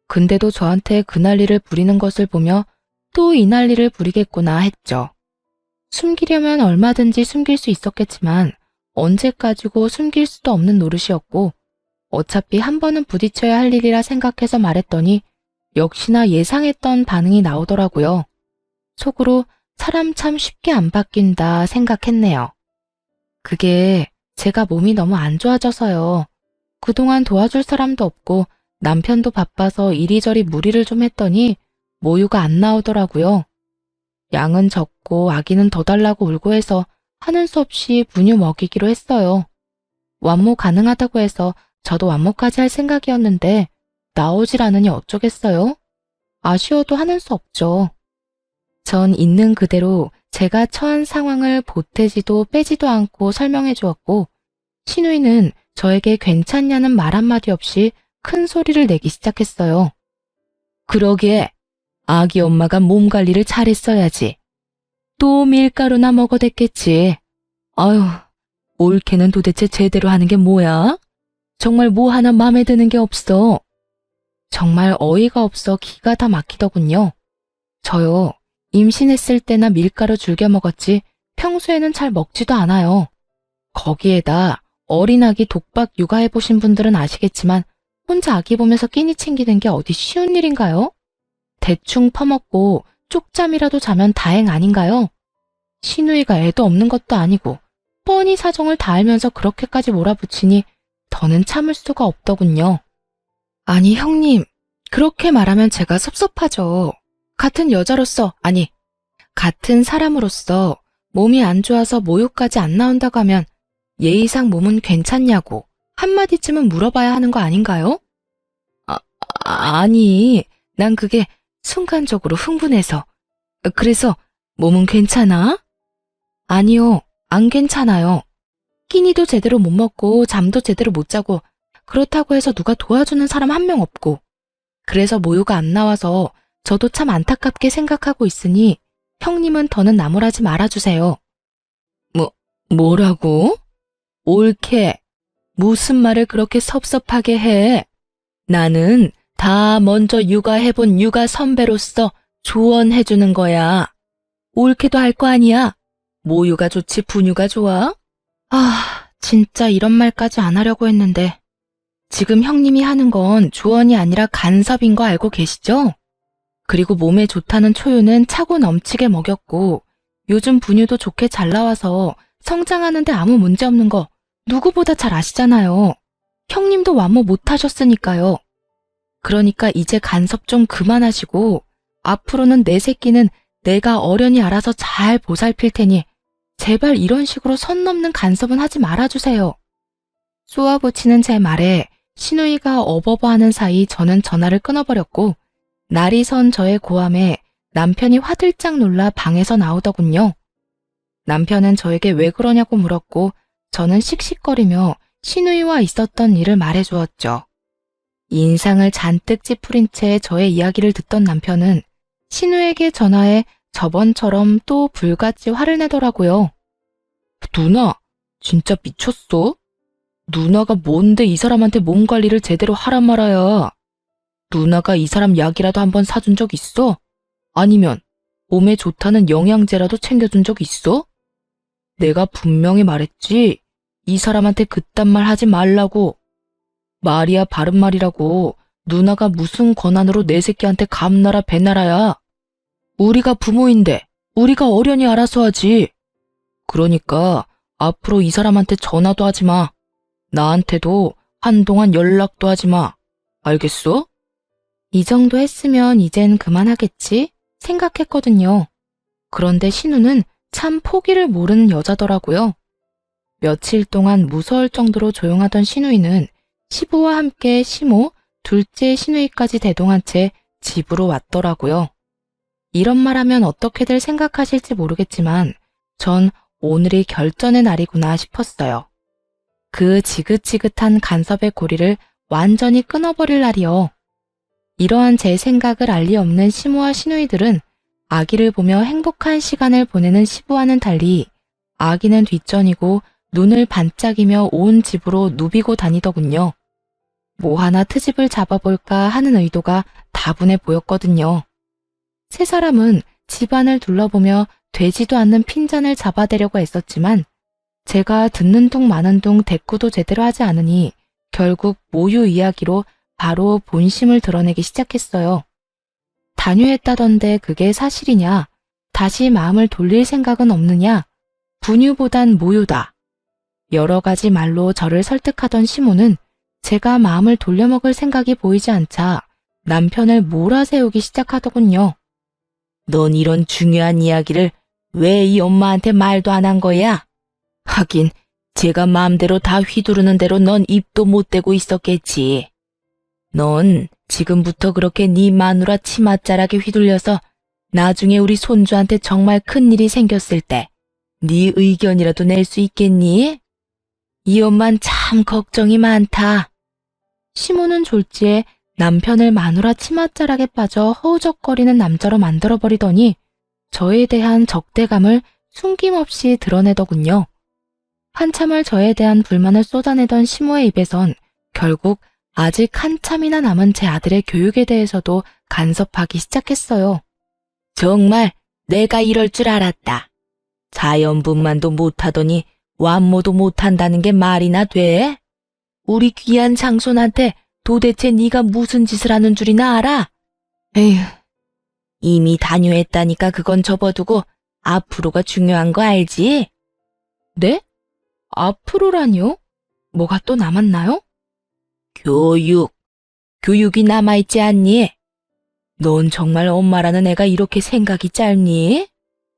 근데도 저한테 그 난리를 부리는 것을 보며 또 이 난리를 부리겠구나 했죠. 숨기려면 얼마든지 숨길 수 있었겠지만 언제까지고 숨길 수도 없는 노릇이었고, 어차피 한 번은 부딪혀야 할 일이라 생각해서 말했더니 역시나 예상했던 반응이 나오더라고요. 속으로 사람 참 쉽게 안 바뀐다 생각했네요. 그게 제가 몸이 너무 안 좋아져서요. 그동안 도와줄 사람도 없고 남편도 바빠서 이리저리 무리를 좀 했더니 모유가 안 나오더라고요. 양은 적고 아기는 더 달라고 울고 해서 하는 수 없이 분유 먹이기로 했어요. 완모 가능하다고 해서 저도 완모까지 할 생각이었는데 나오질 않으니 어쩌겠어요? 아쉬워도 하는 수 없죠. 전 있는 그대로 제가 처한 상황을 보태지도 빼지도 않고 설명해 주었고, 시누이는 저에게 괜찮냐는 말 한마디 없이 큰 소리를 내기 시작했어요. 그러게, 아기 엄마가 몸 관리를 잘했어야지. 또 밀가루나 먹어댔겠지. 아유, 올케는 도대체 제대로 하는 게 뭐야? 정말 뭐 하나 마음에 드는 게 없어. 정말 어이가 없어 기가 다 막히더군요. 저요, 임신했을 때나 밀가루 즐겨 먹었지 평소에는 잘 먹지도 않아요. 거기에다 어린아기 독박 육아해보신 분들은 아시겠지만 혼자 아기 보면서 끼니 챙기는 게 어디 쉬운 일인가요? 대충 퍼먹고 쪽잠이라도 자면 다행 아닌가요? 시누이가 애도 없는 것도 아니고 뻔히 사정을 다 알면서 그렇게까지 몰아붙이니 더는 참을 수가 없더군요. 아니 형님, 그렇게 말하면 제가 섭섭하죠. 같은 여자로서, 아니, 같은 사람으로서 몸이 안 좋아서 모유까지 안 나온다고 하면 예의상 몸은 괜찮냐고 한마디쯤은 물어봐야 하는 거 아닌가요? 아니, 난 그게 순간적으로 흥분해서. 그래서 몸은 괜찮아? 아니요, 안 괜찮아요. 끼니도 제대로 못 먹고 잠도 제대로 못 자고 그렇다고 해서 누가 도와주는 사람 한 명 없고, 그래서 모유가 안 나와서 저도 참 안타깝게 생각하고 있으니 형님은 더는 나무라지 말아주세요. 뭐라고? 옳게. 무슨 말을 그렇게 섭섭하게 해? 나는 다 먼저 육아해본 육아 선배로서 조언해주는 거야. 옳게도 할 거 아니야. 모유가 좋지 분유가 좋아? 진짜 이런 말까지 안 하려고 했는데 지금 형님이 하는 건 조언이 아니라 간섭인 거 알고 계시죠? 그리고 몸에 좋다는 초유는 차고 넘치게 먹였고 요즘 분유도 좋게 잘 나와서 성장하는데 아무 문제 없는 거 누구보다 잘 아시잖아요. 형님도 완모 못 하셨으니까요. 그러니까 이제 간섭 좀 그만하시고 앞으로는 내 새끼는 내가 어련히 알아서 잘 보살필 테니 제발 이런 식으로 선 넘는 간섭은 하지 말아주세요. 쏘아붙이는 제 말에 시누이가 어버버하는 사이 저는 전화를 끊어버렸고 날이 선 저의 고함에 남편이 화들짝 놀라 방에서 나오더군요. 남편은 저에게 왜 그러냐고 물었고 저는 씩씩거리며 시누이와 있었던 일을 말해주었죠. 인상을 잔뜩 찌푸린 채 저의 이야기를 듣던 남편은 시누에게 전화해 저번처럼 또 불같이 화를 내더라고요. 누나, 진짜 미쳤어? 누나가 뭔데 이 사람한테 몸 관리를 제대로 하란 말아야. 누나가 이 사람 약이라도 한번 사준 적 있어? 아니면 몸에 좋다는 영양제라도 챙겨준 적 있어? 내가 분명히 말했지. 이 사람한테 그딴 말 하지 말라고. 말이야 바른 말이라고. 누나가 무슨 권한으로 내 새끼한테 감나라 배나라야. 우리가 부모인데 우리가 어련히 알아서 하지. 그러니까 앞으로 이 사람한테 전화도 하지 마. 나한테도 한동안 연락도 하지 마. 알겠어? 이 정도 했으면 이젠 그만하겠지 생각했거든요. 그런데 신우는 참 포기를 모르는 여자더라고요. 며칠 동안 무서울 정도로 조용하던 시누이는 시부와 함께 시모, 둘째 시누이까지 대동한 채 집으로 왔더라고요. 이런 말하면 어떻게들 생각하실지 모르겠지만 전 오늘이 결전의 날이구나 싶었어요. 그 지긋지긋한 간섭의 고리를 완전히 끊어버릴 날이요. 이러한 제 생각을 알 리 없는 시모와 시누이들은 아기를 보며 행복한 시간을 보내는 시부와는 달리 아기는 뒷전이고 눈을 반짝이며 온 집으로 누비고 다니더군요. 뭐 하나 트집을 잡아볼까 하는 의도가 다분해 보였거든요. 세 사람은 집안을 둘러보며 되지도 않는 핀잔을 잡아대려고 애썼지만 제가 듣는 둥 마는 둥 대꾸도 제대로 하지 않으니 결국 모유 이야기로 바로 본심을 드러내기 시작했어요. 단유했다던데 그게 사실이냐? 다시 마음을 돌릴 생각은 없느냐? 분유보단 모유다. 여러 가지 말로 저를 설득하던 시모는 제가 마음을 돌려먹을 생각이 보이지 않자 남편을 몰아세우기 시작하더군요. 넌 이런 중요한 이야기를 왜 이 엄마한테 말도 안 한 거야? 하긴 제가 마음대로 다 휘두르는 대로 넌 입도 못 대고 있었겠지. 넌 지금부터 그렇게 네 마누라 치맛자락에 휘둘려서 나중에 우리 손주한테 정말 큰일이 생겼을 때 네 의견이라도 낼 수 있겠니? 이 엄만 참 걱정이 많다. 시모는 졸지에 남편을 마누라 치맛자락에 빠져 허우적거리는 남자로 만들어버리더니 저에 대한 적대감을 숨김없이 드러내더군요. 한참을 저에 대한 불만을 쏟아내던 시모의 입에선 결국 아직 한참이나 남은 제 아들의 교육에 대해서도 간섭하기 시작했어요. 정말 내가 이럴 줄 알았다. 자연분만도 못하더니 완모도 못한다는 게 말이나 돼? 우리 귀한 장손한테 도대체 네가 무슨 짓을 하는 줄이나 알아? 에휴, 이미 단유했다니까 그건 접어두고 앞으로가 중요한 거 알지? 네? 앞으로라뇨? 뭐가 또 남았나요? 교육이 남아있지 않니? 넌 정말 엄마라는 애가 이렇게 생각이 짧니?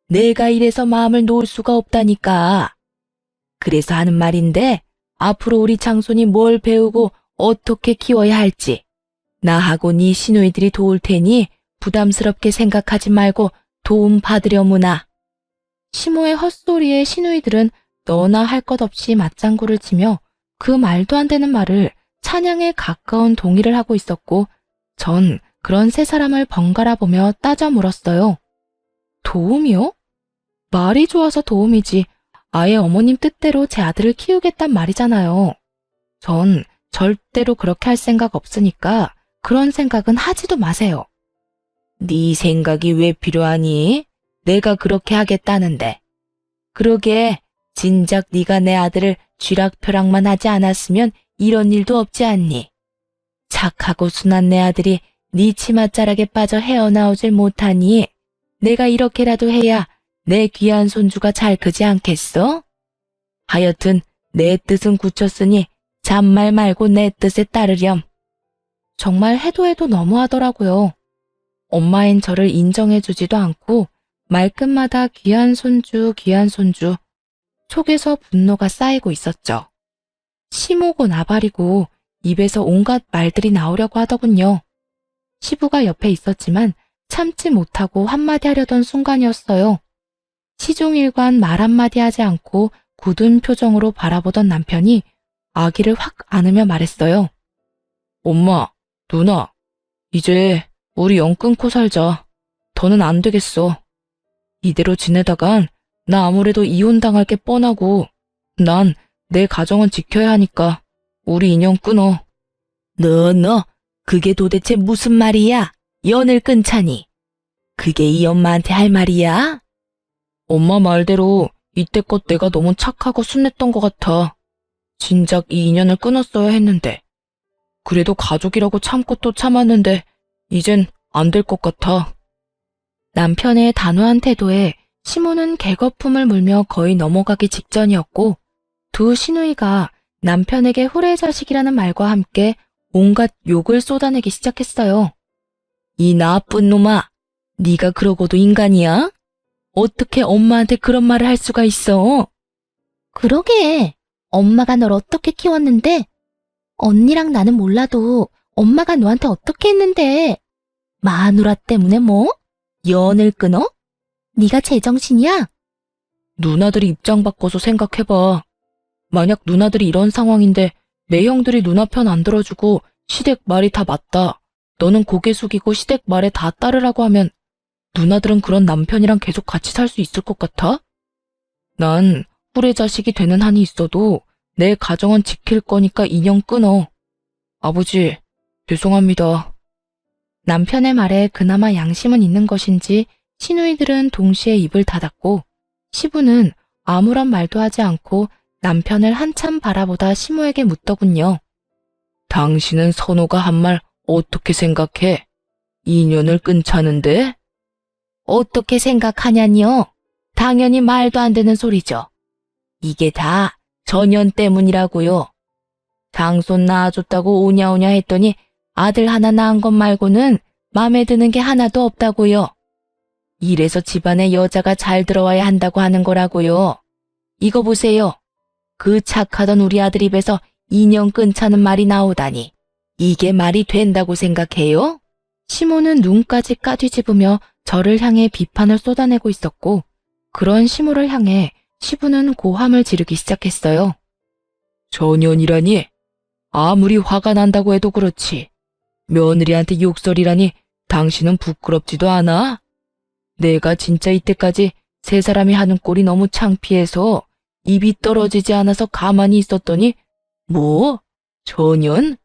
내가 이래서 마음을 놓을 수가 없다니까. 그래서 하는 말인데 앞으로 우리 장손이 뭘 배우고 어떻게 키워야 할지 나하고 네 시누이들이 도울 테니 부담스럽게 생각하지 말고 도움 받으려무나. 시모의 헛소리에 시누이들은 너나 할 것 없이 맞장구를 치며 그 말도 안 되는 말을 찬양에 가까운 동의를 하고 있었고 전 그런 세 사람을 번갈아 보며 따져 물었어요. 도움이요? 말이 좋아서 도움이지 아예 어머님 뜻대로 제 아들을 키우겠단 말이잖아요. 전 절대로 그렇게 할 생각 없으니까 그런 생각은 하지도 마세요. 네 생각이 왜 필요하니? 내가 그렇게 하겠다는데. 그러게 진작 네가 내 아들을 쥐락펴락만 하지 않았으면 이런 일도 없지 않니? 착하고 순한 내 아들이 네 치맛자락에 빠져 헤어나오질 못하니 내가 이렇게라도 해야 내 귀한 손주가 잘 크지 않겠어? 하여튼 내 뜻은 굳혔으니 잔말 말고 내 뜻에 따르렴. 정말 해도 해도 너무하더라고요. 엄마인 저를 인정해주지도 않고 말끝마다 귀한 손주, 귀한 손주. 속에서 분노가 쌓이고 있었죠. 시모고 나발이고 입에서 온갖 말들이 나오려고 하더군요. 시부가 옆에 있었지만 참지 못하고 한마디 하려던 순간이었어요. 시종일관 말 한마디 하지 않고 굳은 표정으로 바라보던 남편이 아기를 확 안으며 말했어요. 엄마, 누나, 이제 우리 영 끊고 살자. 더는 안 되겠어. 이대로 지내다간 나 아무래도 이혼당할 게 뻔하고 난 내 가정은 지켜야 하니까 우리 인연 끊어. 너, 그게 도대체 무슨 말이야? 연을 끊자니. 그게 이 엄마한테 할 말이야? 엄마 말대로 이때껏 내가 너무 착하고 순했던 것 같아. 진작 이 인연을 끊었어야 했는데. 그래도 가족이라고 참고 또 참았는데 이젠 안 될 것 같아. 남편의 단호한 태도에 시모는 개거품을 물며 거의 넘어가기 직전이었고 두 시누이가 남편에게 후레자식이라는 말과 함께 온갖 욕을 쏟아내기 시작했어요. 이 나쁜 놈아, 네가 그러고도 인간이야? 어떻게 엄마한테 그런 말을 할 수가 있어? 그러게, 엄마가 널 어떻게 키웠는데? 언니랑 나는 몰라도 엄마가 너한테 어떻게 했는데? 마누라 때문에 뭐? 연을 끊어? 네가 제정신이야? 누나들이 입장 바꿔서 생각해봐. 만약 누나들이 이런 상황인데 내 형들이 누나 편 안 들어주고 시댁 말이 다 맞다. 너는 고개 숙이고 시댁 말에 다 따르라고 하면 누나들은 그런 남편이랑 계속 같이 살 수 있을 것 같아? 난 후레 자식이 되는 한이 있어도 내 가정은 지킬 거니까 인연 끊어. 아버지, 죄송합니다. 남편의 말에 그나마 양심은 있는 것인지 시누이들은 동시에 입을 닫았고 시부는 아무런 말도 하지 않고 남편을 한참 바라보다 시모에게 묻더군요. 당신은 선호가 한 말 어떻게 생각해? 인연을 끊자는데? 어떻게 생각하냐니요? 당연히 말도 안 되는 소리죠. 이게 다 전연 때문이라고요. 장손 낳아줬다고 오냐오냐 했더니 아들 하나 낳은 것 말고는 마음에 드는 게 하나도 없다고요. 이래서 집안에 여자가 잘 들어와야 한다고 하는 거라고요. 이거 보세요. 그 착하던 우리 아들 입에서 인연 끊자는 말이 나오다니. 이게 말이 된다고 생각해요? 시모는 눈까지 까뒤집으며 저를 향해 비판을 쏟아내고 있었고 그런 시모를 향해 시부는 고함을 지르기 시작했어요. 전연이라니? 아무리 화가 난다고 해도 그렇지. 며느리한테 욕설이라니 당신은 부끄럽지도 않아? 내가 진짜 이때까지 세 사람이 하는 꼴이 너무 창피해서 입이 떨어지지 않아서 가만히 있었더니 뭐? 전연?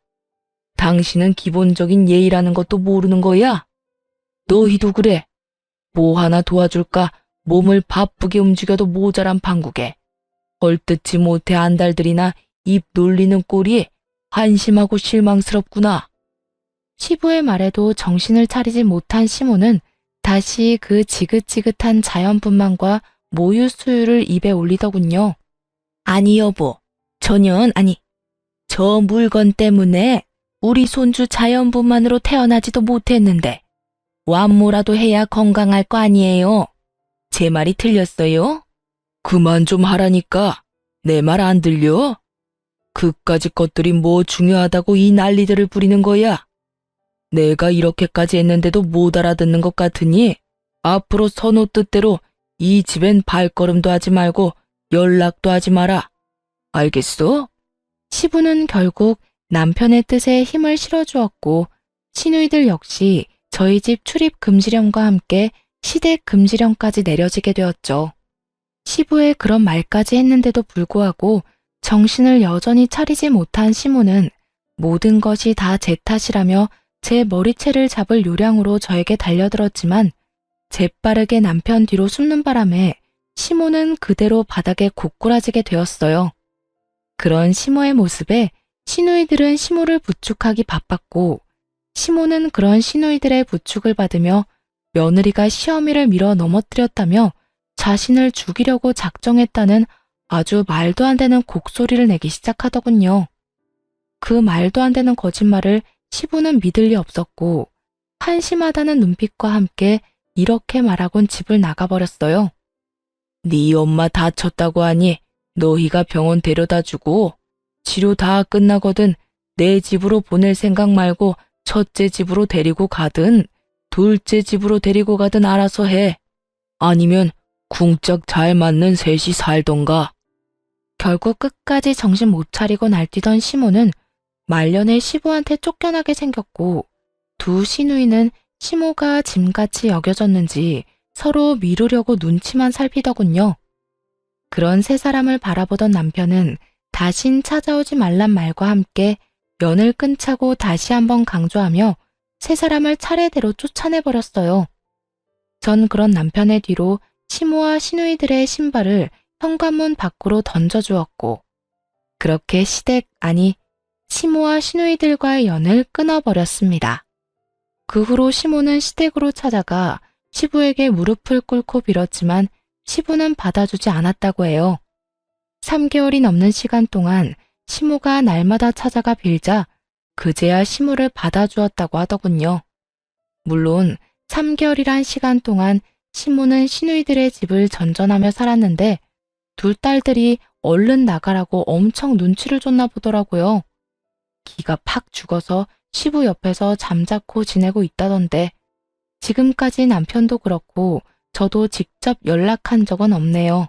당신은 기본적인 예의라는 것도 모르는 거야? 너희도 그래. 뭐 하나 도와줄까 몸을 바쁘게 움직여도 모자란 판국에 헐뜯지 못해 안달들이나 입 놀리는 꼴이 한심하고 실망스럽구나. 시부의 말에도 정신을 차리지 못한 시모는 다시 그 지긋지긋한 자연분만과 모유 수유를 입에 올리더군요. 아니 여보, 전혀 아니. 저 물건 때문에 우리 손주 자연분만으로 태어나지도 못했는데 완모라도 해야 건강할 거 아니에요. 제 말이 틀렸어요? 그만 좀 하라니까. 내 말 안 들려? 그까짓 것들이 뭐 중요하다고 이 난리들을 부리는 거야? 내가 이렇게까지 했는데도 못 알아듣는 것 같으니 앞으로 선호 뜻대로 이 집엔 발걸음도 하지 말고 연락도 하지 마라. 알겠어? 시부는 결국 남편의 뜻에 힘을 실어주었고 시누이들 역시 저희 집 출입 금지령과 함께 시댁 금지령까지 내려지게 되었죠. 시부의 그런 말까지 했는데도 불구하고 정신을 여전히 차리지 못한 시모는 모든 것이 다 제 탓이라며 제 머리채를 잡을 요량으로 저에게 달려들었지만 재빠르게 남편 뒤로 숨는 바람에 시모는 그대로 바닥에 고꾸라지게 되었어요. 그런 시모의 모습에 시누이들은 시모를 부축하기 바빴고 시모는 그런 시누이들의 부축을 받으며 며느리가 시어미를 밀어 넘어뜨렸다며 자신을 죽이려고 작정했다는 아주 말도 안 되는 곡소리를 내기 시작하더군요. 그 말도 안 되는 거짓말을 시부는 믿을 리 없었고 한심하다는 눈빛과 함께 이렇게 말하곤 집을 나가버렸어요. 네 엄마 다쳤다고 하니 너희가 병원 데려다주고 치료 다 끝나거든 내 집으로 보낼 생각 말고 첫째 집으로 데리고 가든 둘째 집으로 데리고 가든 알아서 해. 아니면 궁짝 잘 맞는 셋이 살던가. 결국 끝까지 정신 못 차리고 날뛰던 시모는 말년에 시부한테 쫓겨나게 생겼고 두 시누이는 시모가 짐같이 여겨졌는지 서로 미루려고 눈치만 살피더군요. 그런 세 사람을 바라보던 남편은 다신 찾아오지 말란 말과 함께 연을 끊자고 다시 한번 강조하며 세 사람을 차례대로 쫓아내버렸어요. 전 그런 남편의 뒤로 시모와 시누이들의 신발을 현관문 밖으로 던져주었고 그렇게 시댁 아니 시모와 시누이들과의 연을 끊어버렸습니다. 그 후로 시모는 시댁으로 찾아가 시부에게 무릎을 꿇고 빌었지만 시부는 받아주지 않았다고 해요. 3개월이 넘는 시간 동안 시모가 날마다 찾아가 빌자 그제야 시모를 받아주었다고 하더군요. 물론 3개월이란 시간 동안 시모는 시누이들의 집을 전전하며 살았는데 둘 딸들이 얼른 나가라고 엄청 눈치를 줬나 보더라고요. 기가 팍 죽어서 시부 옆에서 잠자코 지내고 있다던데 지금까지 남편도 그렇고 저도 직접 연락한 적은 없네요.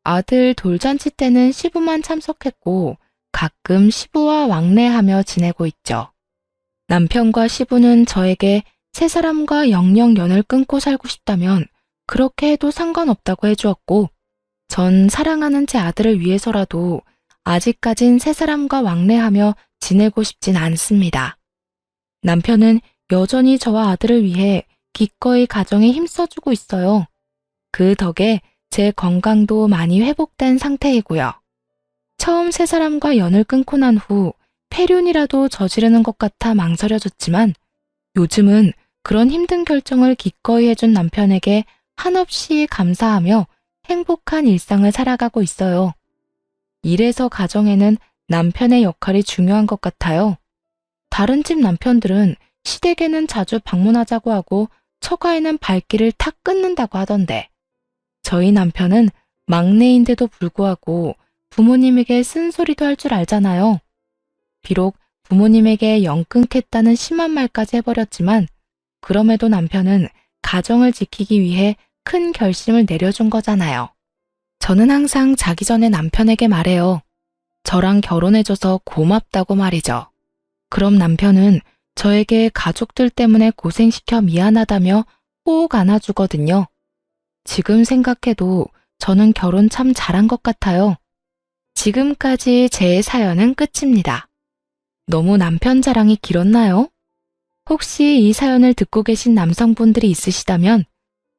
아들 돌잔치 때는 시부만 참석했고 가끔 시부와 왕래하며 지내고 있죠. 남편과 시부는 저에게 새 사람과 영영 연을 끊고 살고 싶다면 그렇게 해도 상관없다고 해주었고 전 사랑하는 제 아들을 위해서라도 아직까진 새 사람과 왕래하며 지내고 싶진 않습니다. 남편은 여전히 저와 아들을 위해 기꺼이 가정에 힘써주고 있어요. 그 덕에 제 건강도 많이 회복된 상태이고요. 처음 새 사람과 연을 끊고 난 후 폐륜이라도 저지르는 것 같아 망설여졌지만 요즘은 그런 힘든 결정을 기꺼이 해준 남편에게 한없이 감사하며 행복한 일상을 살아가고 있어요. 이래서 가정에는 남편의 역할이 중요한 것 같아요. 다른 집 남편들은 시댁에는 자주 방문하자고 하고 처가에는 발길을 탁 끊는다고 하던데 저희 남편은 막내인데도 불구하고 부모님에게 쓴소리도 할 줄 알잖아요. 비록 부모님에게 영 끊겠다는 심한 말까지 해버렸지만 그럼에도 남편은 가정을 지키기 위해 큰 결심을 내려준 거잖아요. 저는 항상 자기 전에 남편에게 말해요. 저랑 결혼해줘서 고맙다고 말이죠. 그럼 남편은 저에게 가족들 때문에 고생시켜 미안하다며 꼭 안아주거든요. 지금 생각해도 저는 결혼 참 잘한 것 같아요. 지금까지 제 사연은 끝입니다. 너무 남편 자랑이 길었나요? 혹시 이 사연을 듣고 계신 남성분들이 있으시다면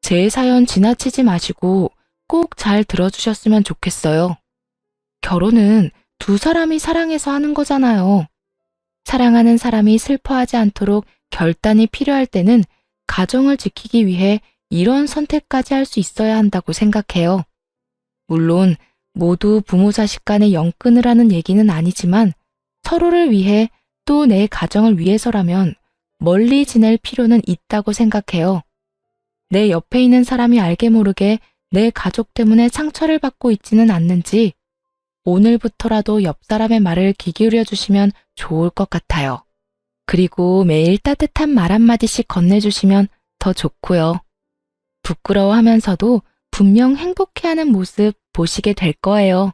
제 사연 지나치지 마시고 꼭 잘 들어주셨으면 좋겠어요. 결혼은 두 사람이 사랑해서 하는 거잖아요. 사랑하는 사람이 슬퍼하지 않도록 결단이 필요할 때는 가정을 지키기 위해 이런 선택까지 할 수 있어야 한다고 생각해요. 물론 모두 부모 자식 간의 영 끊으라는 얘기는 아니지만 서로를 위해 또 내 가정을 위해서라면 멀리 지낼 필요는 있다고 생각해요. 내 옆에 있는 사람이 알게 모르게 내 가족 때문에 상처를 받고 있지는 않는지 오늘부터라도 옆 사람의 말을 귀 기울여 주시면 좋을 것 같아요. 그리고 매일 따뜻한 말 한마디씩 건네주시면 더 좋고요. 부끄러워하면서도 분명 행복해하는 모습 보시게 될 거예요.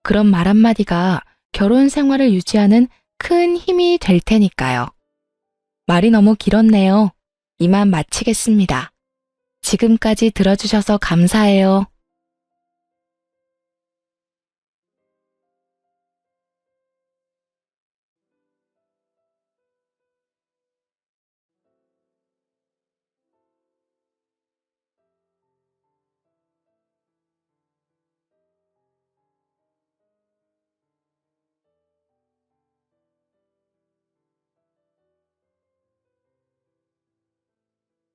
그런 말 한마디가 결혼 생활을 유지하는 큰 힘이 될 테니까요. 말이 너무 길었네요. 이만 마치겠습니다. 지금까지 들어주셔서 감사해요.